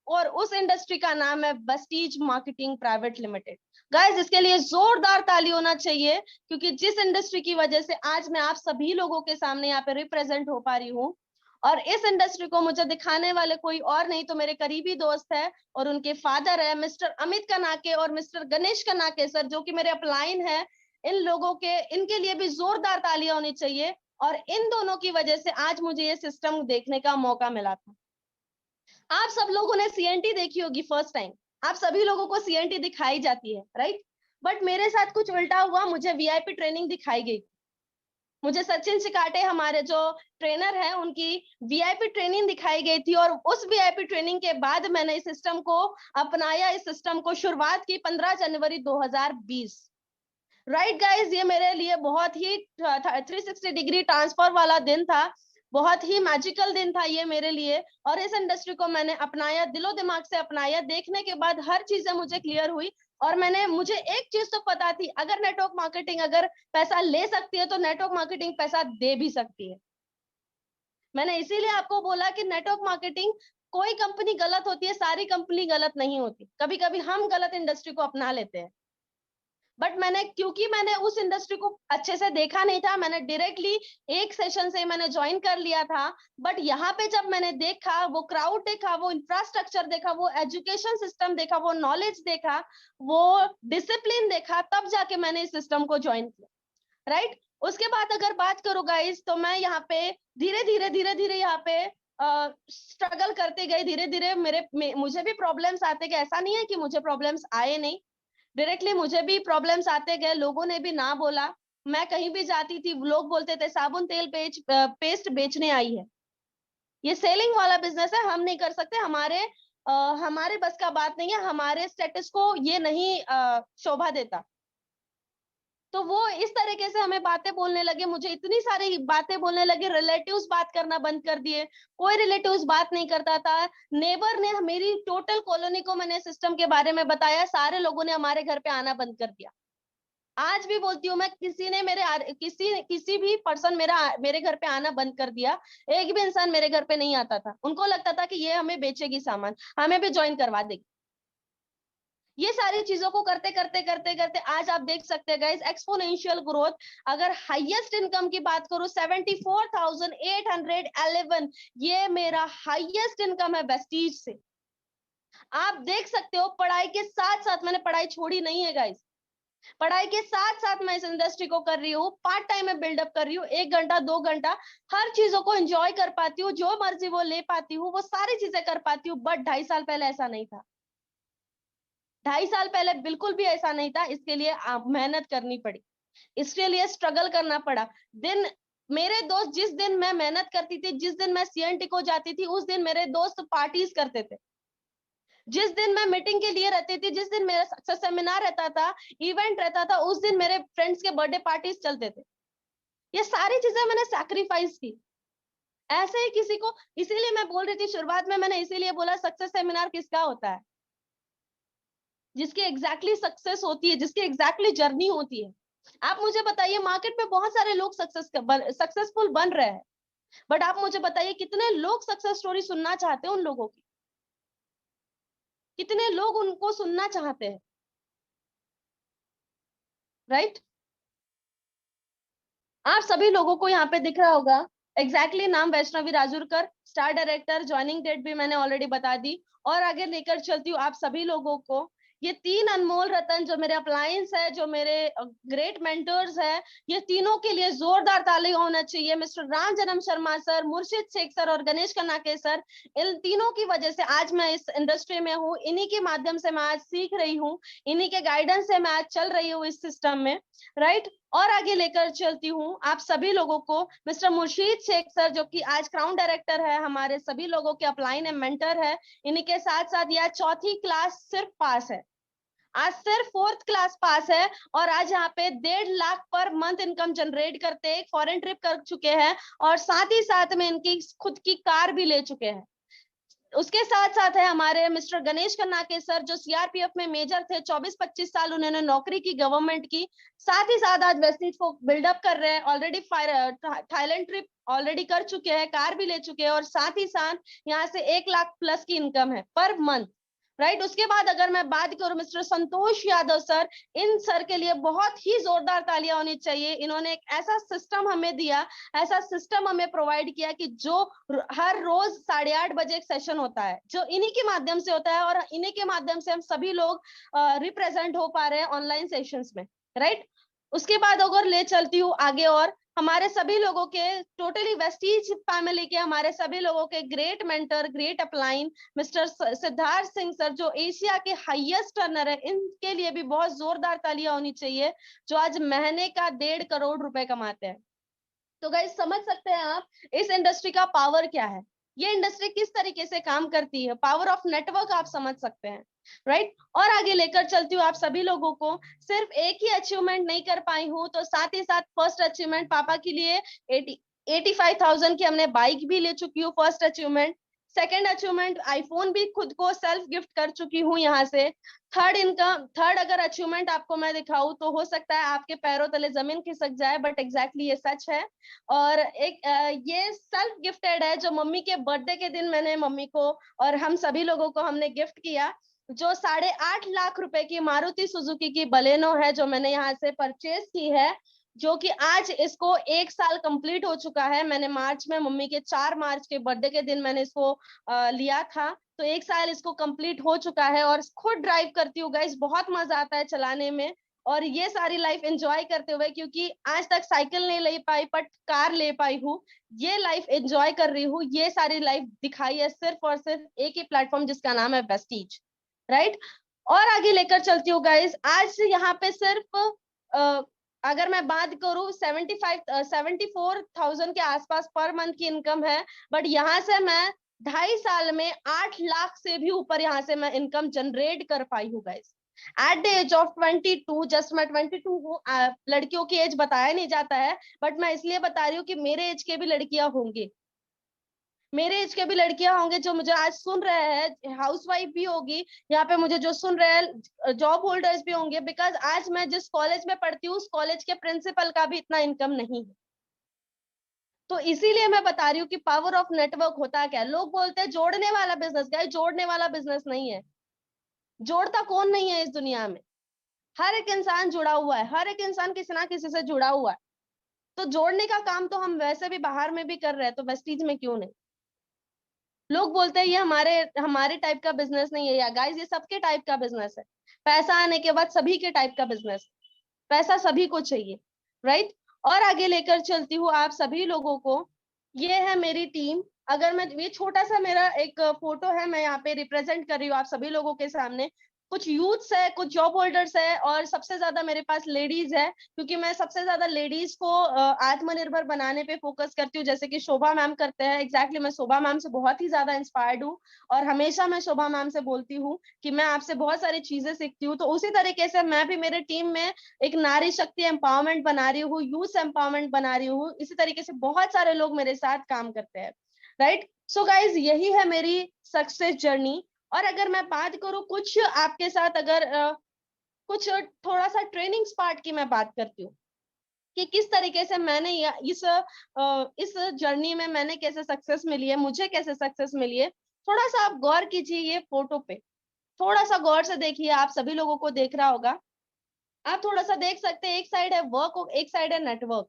और उस इंडस्ट्री का नाम है Vestige marketing private limited. Guys, इसके लिए जोरदार ताली होना चाहिए, क्योंकि जिस इंडस्ट्री की वजह से आज मैं आप सभी लोगों के सामने यहाँ पे रिप्रेजेंट हो पा रही हूँ, और इस इंडस्ट्री को मुझे दिखाने वाले कोई और नहीं तो मेरे करीबी दोस्त है और उनके फादर है मिस्टर अमित कनाके और मिस्टर गणेश कनाके सर, जो कि मेरे अपलाइन है। इन लोगों के, इनके लिए भी जोरदार तालियां होनी चाहिए, और इन दोनों की वजह से आज मुझे ये सिस्टम देखने का मौका मिला था। आप सब लोगों ने सीएनटी देखी होगी फर्स्ट टाइम, आप सभी लोगों को सीएनटी दिखाई जाती है, राइट? बट मेरे साथ कुछ उल्टा हुआ, मुझे वीआईपी ट्रेनिंग दिखाई गई। मुझे सचिन चिकाटे हमारे जो ट्रेनर हैं उनकी वीआईपी ट्रेनिंग दिखाई गई थी, और उस वीआईपी ट्रेनिंग के बाद मैंने इस सिस्टम को अपनाया। इस सिस्टम को शुरुआत की 15 जनवरी 2020। राइट गाइज, ये मेरे लिए बहुत ही 360 डिग्री ट्रांसफर वाला दिन था, बहुत ही मैजिकल दिन था ये मेरे लिए। और इस इंडस्ट्री को मैंने अपनाया, दिलो दिमाग से अपनाया। देखने के बाद हर चीजें मुझे क्लियर हुई, और मुझे एक चीज तो पता थी, अगर नेटवर्क मार्केटिंग अगर पैसा ले सकती है तो नेटवर्क मार्केटिंग पैसा दे भी सकती है। मैंने इसीलिए आपको बोला कि नेटवर्क मार्केटिंग, कोई कंपनी गलत होती है, सारी कंपनी गलत नहीं होती, कभी कभी हम गलत इंडस्ट्री को अपना लेते हैं। बट क्योंकि मैंने उस इंडस्ट्री को अच्छे से देखा नहीं था, मैंने डायरेक्टली एक सेशन से मैंने ज्वाइन कर लिया था। बट यहाँ पे जब मैंने देखा, वो क्राउड देखा, वो इंफ्रास्ट्रक्चर देखा, वो एजुकेशन सिस्टम देखा, वो नॉलेज देखा, वो डिसिप्लिन देखा, तब जाके मैंने इस सिस्टम को ज्वाइन किया, राइट? उसके बाद अगर बात करूँ गाइस, तो मैं यहाँ पे धीरे धीरे यहाँ पे स्ट्रगल करते गए। धीरे धीरे मुझे भी प्रॉब्लम्स आते गए, ऐसा नहीं है कि मुझे प्रॉब्लम्स आए नहीं, डायरेक्टली मुझे भी प्रॉब्लम्स आते गए। लोगों ने भी ना बोला, मैं कहीं भी जाती थी लोग बोलते थे साबुन तेल पेस्ट बेचने आई है, ये सेलिंग वाला बिजनेस है, हम नहीं कर सकते, हमारे बस का बात नहीं है, हमारे स्टेटस को ये नहीं शोभा देता। तो वो इस तरीके से हमें बातें बोलने लगे, मुझे इतनी सारी बातें बोलने लगे, रिलेटिव्स बात करना बंद कर दिए, कोई रिलेटिव्स बात नहीं करता था। नेबर ने, मेरी टोटल कॉलोनी को मैंने सिस्टम के बारे में बताया, सारे लोगों ने हमारे घर पे आना बंद कर दिया। आज भी बोलती हूँ मैं, किसी भी पर्सन मेरे घर पे आना बंद कर दिया। एक भी इंसान मेरे घर पे नहीं आता था, उनको लगता था कि ये हमें बेचेगी सामान, हमें भी ज्वाइन करवा देगी। ये सारी चीजों को करते करते करते करते आज आप देख सकते हैं गाइस, एक्सपोनेंशियल ग्रोथ। अगर हाईएस्ट इनकम की बात करूं, 74,811, ये मेरा हाईएस्ट इनकम है वेस्टीज से। आप देख सकते हो, पढ़ाई के साथ साथ, मैंने पढ़ाई छोड़ी नहीं है गाइस, पढ़ाई के साथ साथ मैं इस इंडस्ट्री को कर रही हूँ, पार्ट टाइम में बिल्डअप कर रही हूँ, 1 घंटा 2 घंटा हर चीजों को एंजॉय कर पाती हूँ, जो मर्जी वो ले पाती हूँ, वो सारी चीजें कर पाती हूँ। बट 2.5 साल पहले ऐसा नहीं था, 2.5 साल पहले बिल्कुल भी ऐसा नहीं था। इसके लिए मेहनत करनी पड़ी, इसके लिए स्ट्रगल करना पड़ा। दिन मेरे दोस्त, जिस दिन मैं मेहनत करती थी, जिस दिन मैं सीएनटी को जाती थी, उस दिन मेरे दोस्त पार्टीज करते थे। जिस दिन मैं मीटिंग के लिए रहती थी, जिस दिन मेरा सक्सेस सेमिनार रहता था, इवेंट रहता था, उस दिन मेरे फ्रेंड्स के बर्थडे पार्टीज चलते थे। ये सारी चीजें मैंने सैक्रिफाइस की, ऐसे ही किसी को। इसीलिए मैं बोल रही थी शुरुआत में, मैंने इसीलिए बोला सक्सेस सेमिनार किसका होता है, जिसकी एग्जैक्टली सक्सेस होती है, जिसकी एग्जैक्टली जर्नी होती है। आप मुझे बताइए, मार्केट में बहुत सारे लोग सक्सेसफुल बन रहे हैं, बट आप मुझे बताइए कितने लोग सक्सेस स्टोरी सुनना चाहते हैं उन लोगों की, कितने लोग उनको सुनना चाहते हैं, राइट? आप सभी लोगों को यहाँ पे दिख रहा होगा एग्जैक्टली नाम, Vaishnavi Rajurkar, star director, joining date भी मैंने ऑलरेडी बता दी। और आगे लेकर चलती हूँ आप सभी लोगों को ये 3 अनमोल रतन जो मेरे अप्लायंस है, जो मेरे ग्रेट मेंटर्स है, ये तीनों के लिए जोरदार ताली होना चाहिए। मिस्टर राम जन्म शर्मा सर, मुर्शिद शेख सर और गणेश कन्नाके सर, इन तीनों की वजह से आज मैं इस इंडस्ट्री में हूँ। इन्हीं के माध्यम से मैं आज सीख रही हूँ, इन्हीं के गाइडेंस से मैं आज चल रही हूँ इस सिस्टम में, राइट। और आगे लेकर चलती हूँ आप सभी लोगों को। मिस्टर मुर्शीद शेख सर जो कि आज क्राउन डायरेक्टर है, हमारे सभी लोगों के अपलाइन एंड मेंटर है। इन्हीं के साथ साथ यह चौथी क्लास सिर्फ पास है, आज सिर्फ 4th क्लास पास है, और आज यहाँ पे 1.5 lakh per month income generate करते हैं, फॉरेन ट्रिप कर चुके हैं, और साथ ही साथ में इनकी खुद की कार भी ले चुके हैं। उसके साथ साथ है हमारे मिस्टर गणेश कन्नाके सर जो सीआरपीएफ में मेजर थे, 24-25 साल उन्होंने नौकरी की गवर्नमेंट की। साथ ही साथ आज वेस्टीज को बिल्डअप कर रहे हैं, ऑलरेडी थाईलैंड ट्रिप ऑलरेडी कर चुके हैं, कार भी ले चुके हैं, और साथ ही साथ यहाँ से 1 लाख प्लस की इनकम है पर मंथ, राइट। उसके बाद अगर मैं बात करूं मिस्टर संतोष यादव सर, इन सर के लिए बहुत ही जोरदार तालियां होनी चाहिए। इन्होंने एक ऐसा सिस्टम हमें दिया, ऐसा सिस्टम हमें प्रोवाइड किया कि जो हर रोज 8:30 बजे एक सेशन होता है, जो इन्हीं के माध्यम से होता है, और इन्हीं के माध्यम से हम सभी लोग रिप्रेजेंट हो पा रहे हैं ऑनलाइन सेशंस में, राइट। उसके बाद अगर ले चलती हूँ आगे, और हमारे सभी लोगों के टोटली वेस्टीज फैमिली के हमारे सभी लोगों के great mentor, great upline mister Siddharth Singh sir जो एशिया के हाईएस्ट अर्नर है, इनके लिए भी बहुत जोरदार तालियां होनी चाहिए, जो आज महीने का 1.5 करोड़ रुपए कमाते हैं। तो गाइस समझ सकते हैं आप इस इंडस्ट्री का पावर क्या है, ये इंडस्ट्री किस तरीके से काम करती है, पावर ऑफ नेटवर्क आप समझ सकते हैं, राइट। और आगे लेकर चलती हूँ आप सभी लोगों को। सिर्फ एक ही अचीवमेंट नहीं कर पाई हूँ, तो साथ ही साथ फर्स्ट अचीवमेंट पापा के लिए 85,000 की हमने बाइक भी ले चुकी हूँ, first achievement. Second achievement iPhone भी खुद को सेल्फ गिफ्ट कर चुकी हूँ यहाँ से। थर्ड अगर अचीवमेंट आपको मैं दिखाऊं तो हो सकता है आपके पैरों तले जमीन खिसक जाए, बट एग्जैक्टली ये सच है। और एक ये सेल्फ गिफ्टेड है, जो मम्मी के बर्थडे के दिन मैंने मम्मी को और हम सभी लोगों को हमने गिफ्ट किया, जो 8.5 लाख रुपए की मारुति सुजुकी की बलेनो है, जो मैंने यहाँ से परचेज की है, जो कि आज इसको 1 साल कंप्लीट हो चुका है। मैंने मार्च में मम्मी के 4 मार्च के बर्थडे के दिन मैंने इसको लिया था, तो 1 साल इसको कंप्लीट हो चुका है, और खुद ड्राइव करती हूँ गाइस, बहुत मजा आता है चलाने में, और ये सारी लाइफ एंजॉय करते हुए, क्योंकि आज तक साइकिल नहीं ले पाई बट कार ले पाई हूँ, ये लाइफ एंजॉय कर रही हूँ। ये सारी लाइफ दिखाई है सिर्फ और सिर्फ एक ही प्लेटफॉर्म जिसका नाम है वेस्टीज, राइट। और आगे लेकर चलती हूँ गाइस, आज यहाँ पे सिर्फ अगर मैं बात करूं 74,000 के आसपास पर मंथ की इनकम है, बट यहाँ से मैं 2.5 साल में 8 लाख से भी ऊपर यहाँ से मैं इनकम जनरेट कर पाई हूँ guys. At the age of 22, just मैं 22 हूँ, लड़कियों की एज बताया नहीं जाता है, बट मैं इसलिए बता रही हूँ कि मेरे एज के भी लड़कियां होंगी, मेरे एज के भी लड़कियां होंगे जो मुझे आज सुन रहे हैं, हाउसवाइफ भी होगी यहाँ पे मुझे जो सुन रहे हैं, जॉब होल्डर्स भी होंगे, बिकॉज आज मैं जिस कॉलेज में पढ़ती हूँ उस कॉलेज के प्रिंसिपल का भी इतना इनकम नहीं है। तो इसीलिए मैं बता रही हूँ कि पावर ऑफ नेटवर्क होता क्या है। लोग बोलते हैं जोड़ने वाला बिजनेस, गाइस जोड़ने वाला बिजनेस नहीं है, जोड़ता कौन नहीं है इस दुनिया में, हर एक इंसान जुड़ा हुआ है, हर एक इंसान किसी ना किसी से जुड़ा हुआ है। तो जोड़ने का काम तो हम वैसे भी बाहर में भी कर रहे हैं, तो वेस्टीज में क्यों नहीं। लोग बोलते हैं ये हमारे हमारे टाइप का बिजनेस नहीं है, या गाइस ये सबके टाइप का बिजनेस है। पैसा आने के बाद सभी के टाइप का बिजनेस, पैसा सभी को चाहिए, राइट। और आगे लेकर चलती हूँ आप सभी लोगों को। ये है मेरी टीम। अगर मैं ये छोटा सा मेरा एक फोटो है, मैं यहाँ पे रिप्रेजेंट कर रही हूँ आप सभी लोगों के सामने। कुछ यूथ्स है, कुछ जॉब होल्डर्स है, और सबसे ज्यादा मेरे पास लेडीज है, क्योंकि मैं सबसे ज्यादा लेडीज को आत्मनिर्भर बनाने पे फोकस करती हूँ, जैसे कि शोभा मैम करते हैं। एग्जैक्टली मैं शोभा मैम से बहुत ही ज्यादा इंस्पायर्ड हूँ, और हमेशा मैं शोभा मैम से बोलती हूँ कि मैं आपसे बहुत सारी चीजें सीखती हूँ। तो उसी तरीके से मैं भी मेरे टीम में एक नारी शक्ति एम्पावरमेंट बना रही हूँ, यूथ एम्पावरमेंट बना रही हूँ। इसी तरीके से बहुत सारे लोग मेरे साथ काम करते हैं, राइट। सो गाइज यही है मेरी सक्सेस जर्नी। और अगर मैं बात करूं कुछ आपके साथ, अगर कुछ थोड़ा सा ट्रेनिंग्स पार्ट की मैं बात करती हूँ कि किस तरीके से मैंने इस जर्नी में मैंने कैसे सक्सेस मिली है, मुझे कैसे सक्सेस मिली है। थोड़ा सा आप गौर कीजिए ये फोटो पे, थोड़ा सा गौर से देखिए, आप सभी लोगों को देख रहा होगा। आप थोड़ा सा देख सकते हैं, एक साइड है वर्क और एक साइड है नेटवर्क।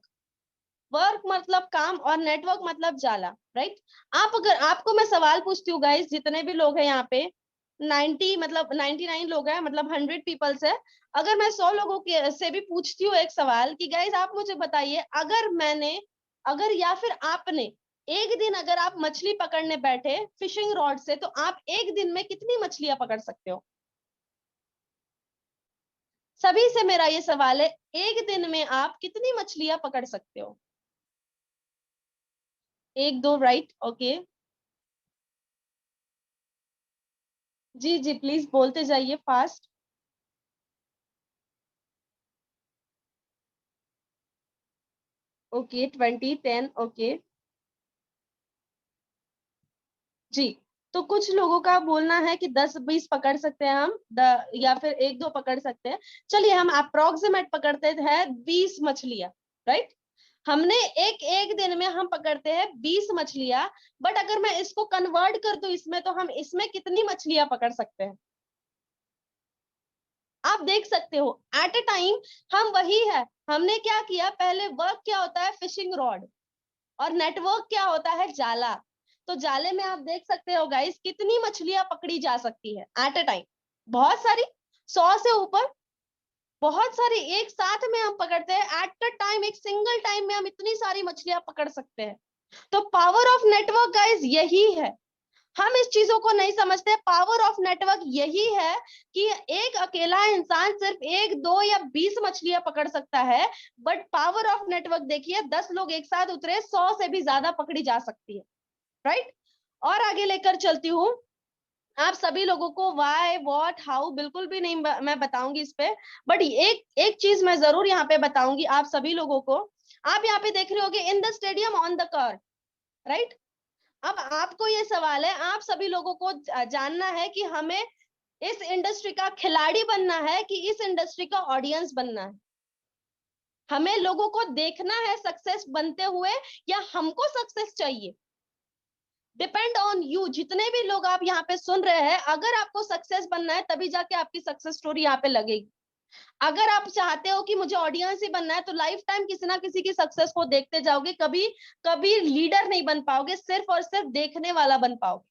वर्क मतलब काम और नेटवर्क मतलब जाला, राइट। आप अगर आपको मैं सवाल पूछती हूँ गाइस, जितने भी लोग हैं यहाँ पे, 90 मतलब 99 लोग हैं, मतलब 100 पीपल्स है। अगर मैं 100 लोगों के से भी पूछती हूँ एक सवाल कि गाइस आप मुझे बताइए, अगर या फिर आपने एक दिन अगर आप मछली पकड़ने बैठे फिशिंग रॉड से, तो आप एक दिन में कितनी मछलियां पकड़ सकते हो? सभी से मेरा ये सवाल है, एक दिन में आप कितनी मछलियां पकड़ सकते हो? एक दो, राइट, ओके। जी जी, प्लीज बोलते जाइए फास्ट। Okay, 20, 10, okay. जी, तो कुछ लोगों का बोलना है कि 10-20 पकड़ सकते हैं हम, या फिर एक दो पकड़ सकते हैं। चलिए हम अप्रोक्सीमेट पकड़ते हैं 20 मछलियां, राइट। हमने एक एक दिन में हम पकड़ते हैं 20 मछलियां। बट अगर मैं इसको कन्वर्ट कर दूं इसमें, तो हम इसमें कितनी मछलियां पकड़ सकते हैं? आप देख सकते हो एट ए टाइम हम वही है। हमने क्या किया, पहले वर्क क्या होता है, फिशिंग रॉड, और नेटवर्क क्या होता है, जाला। तो जाले में आप देख सकते हो गाइस कितनी मछलियां पकड़ी जा सकती है एट ए टाइम। बहुत सारी, 100 से ऊपर, बहुत सारी एक साथ में हम पकड़ते हैं एट अ टाइम। एक सिंगल टाइम में हम इतनी सारी मछलियां पकड़ सकते हैं। तो पावर ऑफ नेटवर्क गाइस यही है। हम इस चीजों को नहीं समझते। पावर ऑफ नेटवर्क यही है कि एक अकेला इंसान सिर्फ एक दो या 20 मछलियां पकड़ सकता है। बट पावर ऑफ नेटवर्क देखिए, 10 लोग एक साथ उतरे, 100 से भी ज्यादा पकड़ी जा सकती है, राइट। और आगे लेकर चलती हूँ। आप सभी लोगों को वाई व्हाट हाउ बिल्कुल भी नहीं मैं बताऊंगी इस पे। बट एक एक चीज मैं जरूर यहाँ पे बताऊंगी आप सभी लोगों को। आप यहाँ पे देख रहे होगे in the stadium on the card, right. अब आपको ये सवाल है, आप सभी लोगों को जानना है कि हमें इस इंडस्ट्री का खिलाड़ी बनना है कि इस इंडस्ट्री का ऑडियंस बनना है। हमें लोगों को देखना है सक्सेस बनते हुए, या हमको सक्सेस चाहिए। Depend on you. जितने भी लोग आप यहाँ पे सुन रहे हैं, अगर आपको सक्सेस बनना है तभी जाके आपकी सक्सेस स्टोरी यहाँ पे लगेगी। अगर आप चाहते हो कि मुझे ऑडियंस ही बनना है, तो लाइफ टाइम किसी ना किसी की सक्सेस को देखते जाओगे, कभी कभी लीडर नहीं बन पाओगे, सिर्फ और सिर्फ देखने वाला बन पाओगे,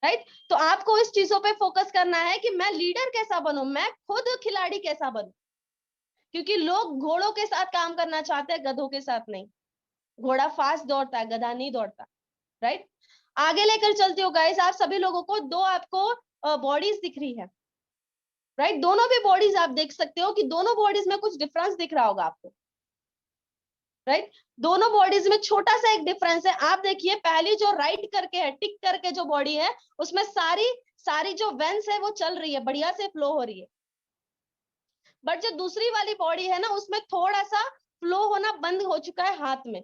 राइट। तो आपको इस चीजों पे फोकस करना है कि मैं लीडर कैसा बनूं, मैं खुद खिलाड़ी कैसा बनूं। क्योंकि लोग घोड़ों के साथ काम करना चाहते हैं, गधों के साथ नहीं। घोड़ा फास्ट दौड़ता है, गधा नहीं दौड़ता, राइट। आगे लेकर चलती हूँ गाइस। आप सभी लोगों को दो आपको बॉडीज दिख रही है, राइट। दोनों भी बॉडीज आप देख सकते हो कि दोनों बॉडीज में कुछ डिफरेंस दिख रहा होगा आपको, राइट। दोनों बॉडीज में छोटा सा एक डिफरेंस है। आप देखिए, पहली जो राइट करके है, टिक करके जो बॉडी है, उसमें सारी सारी जो वेंस है वो चल रही है, बढ़िया से फ्लो हो रही है। बट जो दूसरी वाली बॉडी है ना, उसमें थोड़ा सा फ्लो होना बंद हो चुका है हाथ में।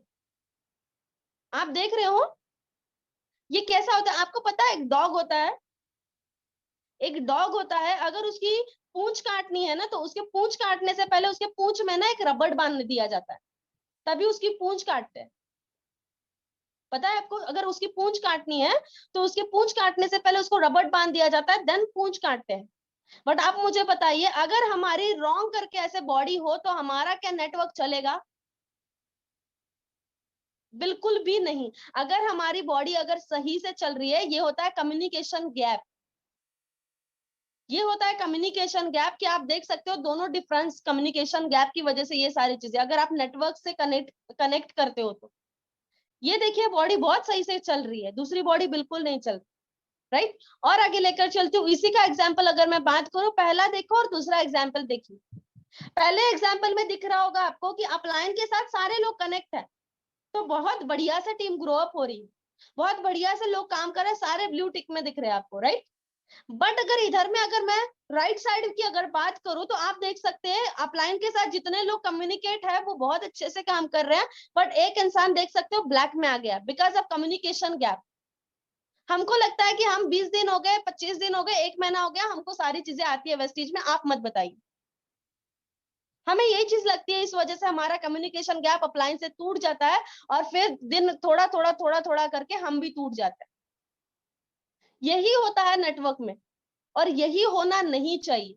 आप देख रहे हो ये कैसा होता है? आपको पता है, एक डॉग होता है, अगर उसकी पूंछ काटनी है ना, तो उसके पूंछ काटने से पहले उसके पूंछ में ना एक रबड़ बांध दिया जाता है, तभी उसकी पूंछ काटते हैं। पता है आपको? अगर उसकी पूंछ काटनी है तो उसके पूंछ काटने से पहले उसको रबड़ बांध दिया जाता है, देन पूंछ काटते हैं। बट आप मुझे बताइए, अगर हमारी रॉन्ग करके ऐसे बॉडी हो तो हमारा क्या नेटवर्क चलेगा? बिल्कुल भी नहीं। अगर हमारी बॉडी अगर सही से चल रही है, ये होता है कम्युनिकेशन गैप। ये होता है कम्युनिकेशन गैप, कि आप देख सकते हो दोनों डिफरेंस कम्युनिकेशन गैप की वजह से ये सारी चीजें, अगर आप नेटवर्क से कनेक्ट करते हो तो। ये देखिए, बॉडी बहुत सही से चल रही है, दूसरी बॉडी बिल्कुल नहीं चल रही, राइट। और आगे लेकर चलती हूँ। इसी का एग्जाम्पल अगर मैं बात करूं, पहला देखो और दूसरा एग्जाम्पल देखिए। पहले एग्जाम्पल में दिख रहा होगा आपको कि अपलाइन के साथ सारे लोग कनेक्ट है, तो बहुत बढ़िया से टीम ग्रो अप हो रही है, बहुत बढ़िया से लोग काम कर रहे हैं, सारे ब्लू टिक में दिख रहे हैं आपको, राइट। बट अगर इधर में अगर मैं राइट साइड की अगर बात करूं, तो आप देख सकते हैं अपलाइन के साथ जितने लोग कम्युनिकेट है वो बहुत अच्छे से काम कर रहे हैं। बट एक इंसान देख सकते हो ब्लैक में आ गया, बिकॉज ऑफ कम्युनिकेशन गैप। हमको लगता है कि हम 20 दिन हो गए, 25 दिन हो गए, एक महीना हो गया, हमको सारी चीजें आती है वेस्टीज में, आप मत बताइए। हमें यही चीज लगती है, इस वजह से हमारा कम्युनिकेशन गैप अपलाइन से टूट जाता है, और फिर दिन थोड़ा थोड़ा थोड़ा थोड़ा करके हम भी टूट जाते हैं। यही होता है नेटवर्क में, और यही होना नहीं चाहिए।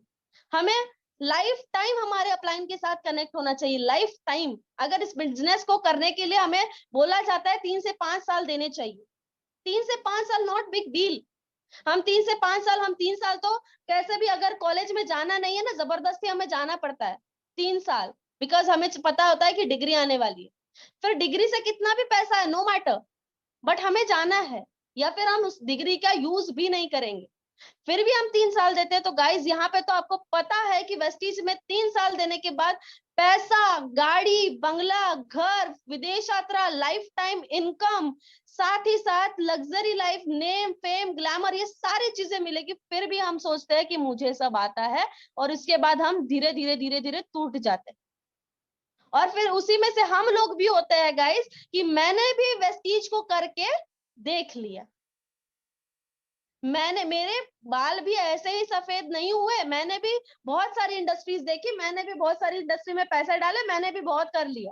हमें लाइफ टाइम हमारे अपलाइन के साथ कनेक्ट होना चाहिए, लाइफ टाइम। अगर इस बिजनेस को करने के लिए हमें बोला जाता है 3 से 5 साल देने चाहिए, 3 से 5 साल नॉट बिग डील। हम 3 से 5 साल, हम 3 साल तो कैसे भी, अगर कॉलेज में जाना नहीं है ना, जबरदस्ती हमें जाना पड़ता है 3 साल, बिकॉज हमें पता होता है कि डिग्री आने वाली है। फिर डिग्री से कितना भी पैसा है, नो मैटर, बट हमें जाना है, या फिर हम उस डिग्री का यूज भी नहीं करेंगे, फिर भी हम 3 साल देते हैं। तो गाइज यहाँ पे तो आपको पता है कि वेस्टीज में 3 साल देने के बाद पैसा, गाड़ी, बंगला, घर, विदेश यात्रा, लाइफ टाइम इनकम, साथ ही साथ luxury life, name, fame, glamour, ये सारी चीजें मिलेगी, फिर भी हम सोचते हैं कि मुझे सब आता है, और इसके बाद हम धीरे धीरे धीरे धीरे टूट जाते हैं। और फिर उसी में से हम लोग भी होते हैं गाइस, कि मैंने भी वेस्टीज को करके देख लिया, मैंने, मेरे बाल भी ऐसे ही सफेद नहीं हुए, मैंने भी बहुत सारी इंडस्ट्रीज देखी, मैंने भी बहुत सारी इंडस्ट्री में पैसे डाले, मैंने भी बहुत कर लिया।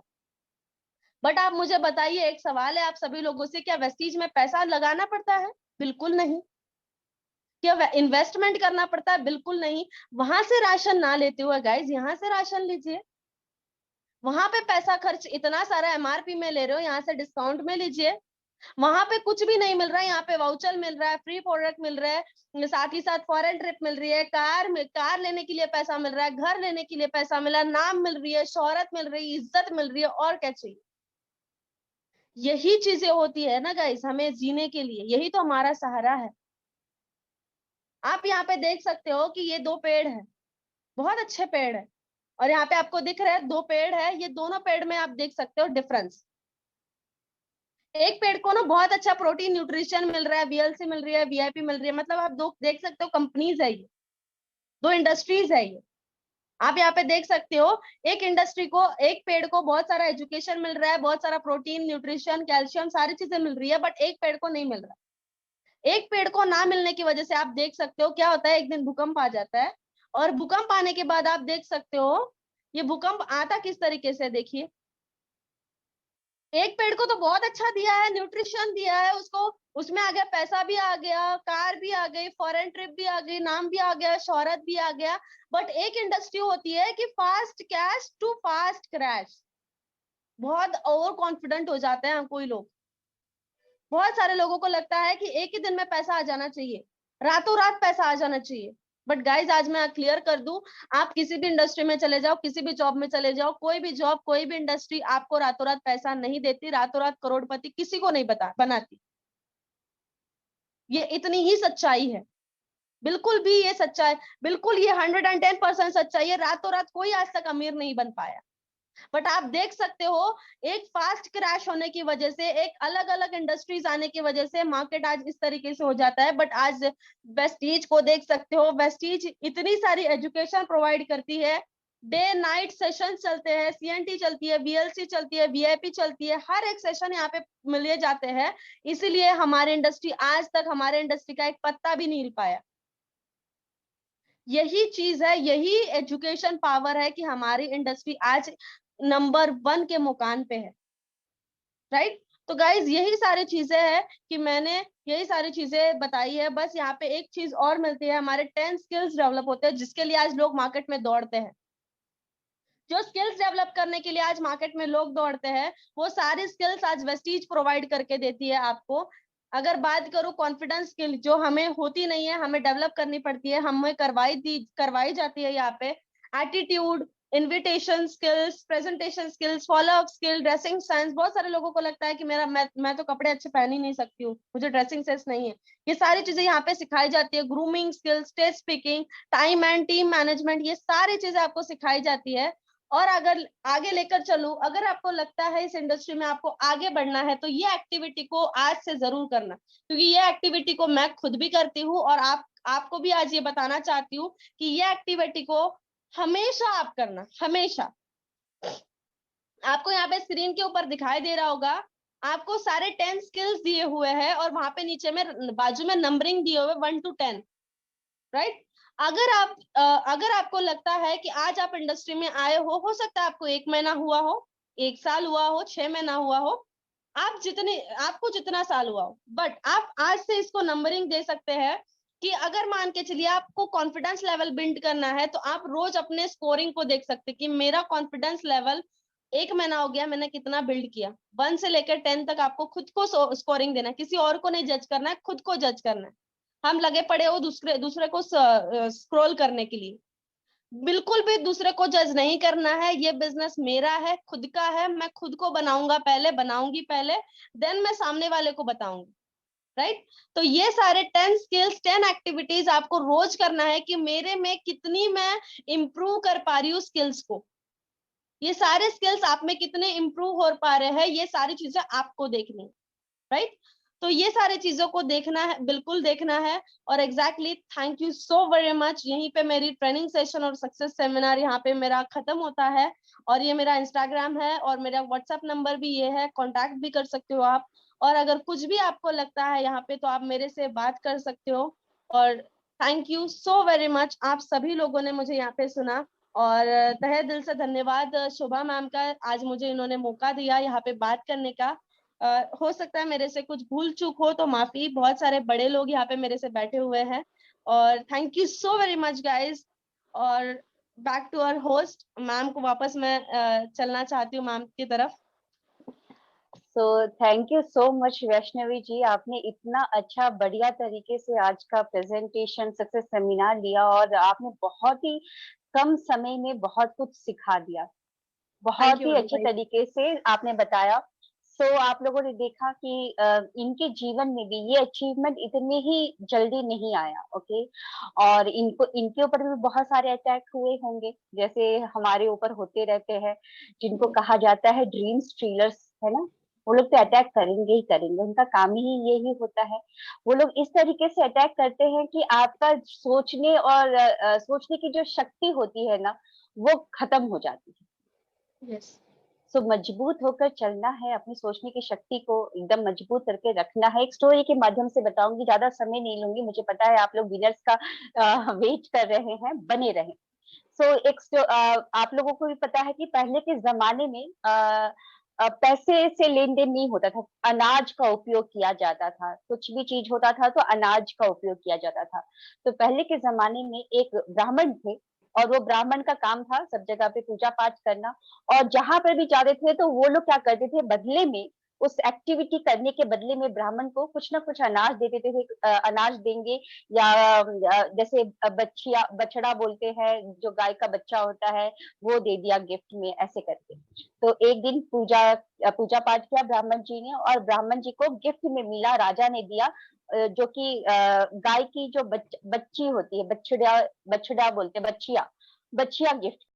बट आप मुझे बताइए, एक सवाल है आप सभी लोगों से, क्या वेस्टीज में पैसा लगाना पड़ता है? बिल्कुल नहीं। क्या इन्वेस्टमेंट करना पड़ता है? बिल्कुल नहीं। वहां से राशन ना लेते हुए गाइज यहाँ से राशन लीजिए, वहां पे पैसा खर्च इतना सारा एमआरपी में ले रहे हो, यहाँ से डिस्काउंट में लीजिए। वहां पे कुछ भी नहीं मिल रहा है, यहाँ पे वाउचर मिल रहा है, फ्री प्रोडक्ट मिल रहा है, साथ ही साथ फॉरेन ट्रिप मिल रही है, कार लेने के लिए पैसा मिल रहा है, घर लेने के लिए पैसा मिल रहा है, नाम मिल रही है, शोहरत मिल रही है, इज्जत मिल रही है, और क्या चाहिए? यही चीजें होती है ना गाइस हमें जीने के लिए, यही तो हमारा सहारा है। आप यहाँ पे देख सकते हो कि ये 2 पेड़ है, बहुत अच्छे पेड़ है, और यहाँ पे आपको दिख रहा है 2 पेड़ है, ये दोनों पेड़ में आप देख सकते हो डिफरेंस। एक पेड़ को ना बहुत अच्छा प्रोटीन न्यूट्रिशन मिल रहा है, वीएलसी मिल रही है, वीआईपी मिल रही है, मतलब आप दो देख सकते हो कंपनीज है ये, 2 इंडस्ट्रीज है ये। आप यहाँ पे देख सकते हो, एक इंडस्ट्री को, एक पेड़ को बहुत सारा एजुकेशन मिल रहा है, बहुत सारा प्रोटीन, न्यूट्रिशन, कैल्शियम, सारी चीजें मिल रही है, बट एक पेड़ को नहीं मिल रहा। एक पेड़ को ना मिलने की वजह से आप देख सकते हो क्या होता है, एक दिन भूकंप आ जाता है, और भूकंप आने के बाद आप देख सकते हो, ये भूकंप आता किस तरीके से, देखिए, एक पेड़ को तो बहुत अच्छा दिया है, न्यूट्रिशन दिया है उसको, उसमें आ गया, पैसा भी आ गया, कार भी आ गई, फॉरेन ट्रिप भी आ गई, नाम भी आ गया, शोहरत भी आ गया। बट एक इंडस्ट्री होती है कि fast cash to fast crash, बहुत ओवर कॉन्फिडेंट हो जाते हैं कोई लोग, बहुत सारे लोगों को लगता है कि एक ही दिन में पैसा आ जाना चाहिए, रातों रात पैसा आ जाना चाहिए। बट गाइज आज मैं क्लियर कर दूं, आप किसी भी इंडस्ट्री में चले जाओ, किसी भी जॉब में चले जाओ, कोई भी जॉब, कोई भी इंडस्ट्री आपको रातों रात पैसा नहीं देती, रातों रात करोड़पति किसी को नहीं बनाती। ये इतनी ही सच्चाई है, बिल्कुल भी ये सच्चाई, बिल्कुल ये 110% सच्चाई है, रातों रात कोई आज तक अमीर नहीं बन पाया। बट आप देख सकते हो, एक फास्ट क्रैश होने की वजह से, एक अलग अलग इंडस्ट्रीज आने की वजह से मार्केट आज इस तरीके से हो जाता है। बट आज वेस्टीज को देख सकते हो, वेस्टीज इतनी सारी एजुकेशन प्रोवाइड करती है, डे नाइट सेशन चलते हैं, सीएनटी चलती है, वीएलसी चलती है, वीआईपी चलती है, हर एक सेशन यहाँ पे मिले जाते हैं। इसीलिए हमारे इंडस्ट्री आज तक, हमारे इंडस्ट्री का एक पत्ता भी नहीं हिल पाया। यही चीज है, यही एजुकेशन पावर है कि हमारी इंडस्ट्री आज नंबर 1 के मुकाम पे है, राइट। तो गाइज यही सारी चीजें हैं कि मैंने यही सारी चीजें बताई है। बस यहाँ पे एक चीज और मिलती है, हमारे 10 स्किल्स डेवलप होते हैं, जिसके लिए आज लोग मार्केट में दौड़ते हैं। जो स्किल्स डेवलप करने के लिए आज मार्केट में लोग दौड़ते हैं, वो सारी स्किल्स आज वेस्टीज प्रोवाइड करके देती है आपको। अगर बात करूं कॉन्फिडेंस स्किल, जो हमें होती नहीं है, हमें डेवलप करनी पड़ती है, हमें करवाई जाती है यहाँ पे। Attitude, invitation skills, presentation skills, follow up skill, dressing sense. बहुत सारे लोगों को लगता है कि मैं तो कपड़े अच्छे पहन ही नहीं सकती हूँ, मुझे ड्रेसिंग सेंस नहीं है। ये सारी चीजें यहाँ पे सिखाई जाती है। Grooming skills, stage speaking, time and team management, ये सारी चीजें आपको सिखाई जाती है। और अगर आगे लेकर चलूं, अगर आपको लगता है इस इंडस्ट्री में आपको आगे बढ़ना है, तो ये एक्टिविटी को आज से जरूर करना, क्योंकि ये एक्टिविटी को मैं खुद भी करती हूँ, और आपको भी आज ये बताना चाहती हूँ कि ये एक्टिविटी को हमेशा आप करना, हमेशा। आपको यहाँ पे स्क्रीन के ऊपर दिखाई दे रहा होगा, आपको सारे 10 स्किल्स दिए हुए हैं, और वहां पे नीचे में बाजू में नंबरिंग दिए हुए 1 to 10, राइट। अगर आपको लगता है कि आज आप इंडस्ट्री में आए हो सकता है आपको 1 महीना हुआ हो, 1 साल हुआ हो, 6 महीना हुआ हो, आपको जितना साल हुआ हो, बट आप आज से इसको नंबरिंग दे सकते हैं कि अगर मान के चलिए आपको कॉन्फिडेंस लेवल बिल्ड करना है, तो आप रोज अपने स्कोरिंग को देख सकते हैं कि मेरा कॉन्फिडेंस लेवल 1 महीना हो गया, मैंने कितना बिल्ड किया। 1 से लेकर 10 तक आपको खुद को स्कोरिंग देना है, किसी और को नहीं जज करना है, खुद को जज करना है। हम लगे पड़े हो दूसरे दूसरे को स्क्रॉल करने के लिए। बिल्कुल भी दूसरे को जज नहीं करना है, ये बिजनेस मेरा है, खुद का है, मैं खुद को बनाऊंगा पहले, बनाऊंगी पहले, देन मैं सामने वाले को बताऊंगी, राइट। तो ये सारे 10 स्किल्स, 10 एक्टिविटीज आपको रोज करना है कि मेरे में कितनी मैं इम्प्रूव कर पा रही हूँ स्किल्स को। ये सारे स्किल्स आप में कितने इम्प्रूव हो पा रहे हैं, ये सारी चीजें आपको देखनी है, राइट। तो ये सारी चीजों को देखना है, बिल्कुल देखना है। और exactly thank you so very much. यहीं पे मेरी ट्रेनिंग सेशन और सक्सेस सेमिनार यहाँ पे मेरा खत्म होता है। और ये मेरा इंस्टाग्राम है और मेरा व्हाट्सएप नंबर भी ये है, कांटेक्ट भी कर सकते हो आप। और अगर कुछ भी आपको लगता है यहाँ पे तो आप मेरे से बात कर सकते हो। और thank you so very much, आप सभी लोगों ने मुझे यहाँ पे सुना। और तहे दिल से धन्यवाद शोभा मैम का, आज मुझे इन्होंने मौका दिया यहाँ पे बात करने का। हो सकता है मेरे से कुछ भूल चूक हो तो माफी, बहुत सारे बड़े लोग यहाँ पे मेरे से बैठे हुए हैं। और thank you so very much guys. और back to our host ma'am को वापस मैं चलना चाहती हूँ मैम की तरफ। So thank you so much Vaishnavi ji, आपने इतना अच्छा बढ़िया तरीके से आज का प्रेजेंटेशन सक्सेस सेमिनार लिया और आपने बहुत ही कम समय में बहुत कुछ सिखा दिया, थैंक बहुत यू ही मैम, अच्छी थैंक तरीके से आपने बताया। सो आप लोगों ने देखा कि इनके जीवन में भी ये अचीवमेंट इतने ही जल्दी नहीं आया, ओके। और इनको इनके ऊपर भी बहुत सारे अटैक हुए होंगे, जैसे हमारे ऊपर होते रहते हैं, जिनको यू। कहा जाता है ड्रीम स्टीलर्स, है ना। वो लोग तो अटैक करेंगे ही करेंगे, उनका काम ही यही होता है। वो लोग इस तरीके से अटैक करते हैं कि आपका सोचने और सोचने की जो शक्ति होती है ना, वो खत्म हो जाती है। यस। सो मजबूत होकर चलना है, अपनी सोचने की शक्ति को एकदम मजबूत करके रखना है। एक स्टोरी के माध्यम से बताऊंगी, ज्यादा समय नहीं लूंगी, मुझे पता है आप लोग विनर्स का वेट कर रहे हैं, बने रहे। सो आप लोगों को भी पता है कि पहले के जमाने में पैसे से लेन देन नहीं होता था, अनाज का उपयोग किया जाता था। कुछ भी चीज होता था तो अनाज का उपयोग किया जाता था। तो पहले के जमाने में एक ब्राह्मण थे, और वो ब्राह्मण का काम था सब जगह पे पूजा पाठ करना। और जहां पर भी जाते थे तो वो लोग क्या करते थे, बदले में उस एक्टिविटी करने के बदले में ब्राह्मण को कुछ ना कुछ अनाज दे देते थे। अनाज देंगे, या जैसे बच्चिया बछड़ा बोलते हैं, जो गाय का बच्चा होता है, वो दे दिया गिफ्ट में, ऐसे करके। तो एक दिन पूजा पाठ किया ब्राह्मण जी ने, और ब्राह्मण जी को गिफ्ट में मिला, राजा ने दिया, जो कि गाय की जो बच्ची होती है, बछड़ा बछड़ा बोलते हैं, बच्चिया, बच्चिया गिफ्ट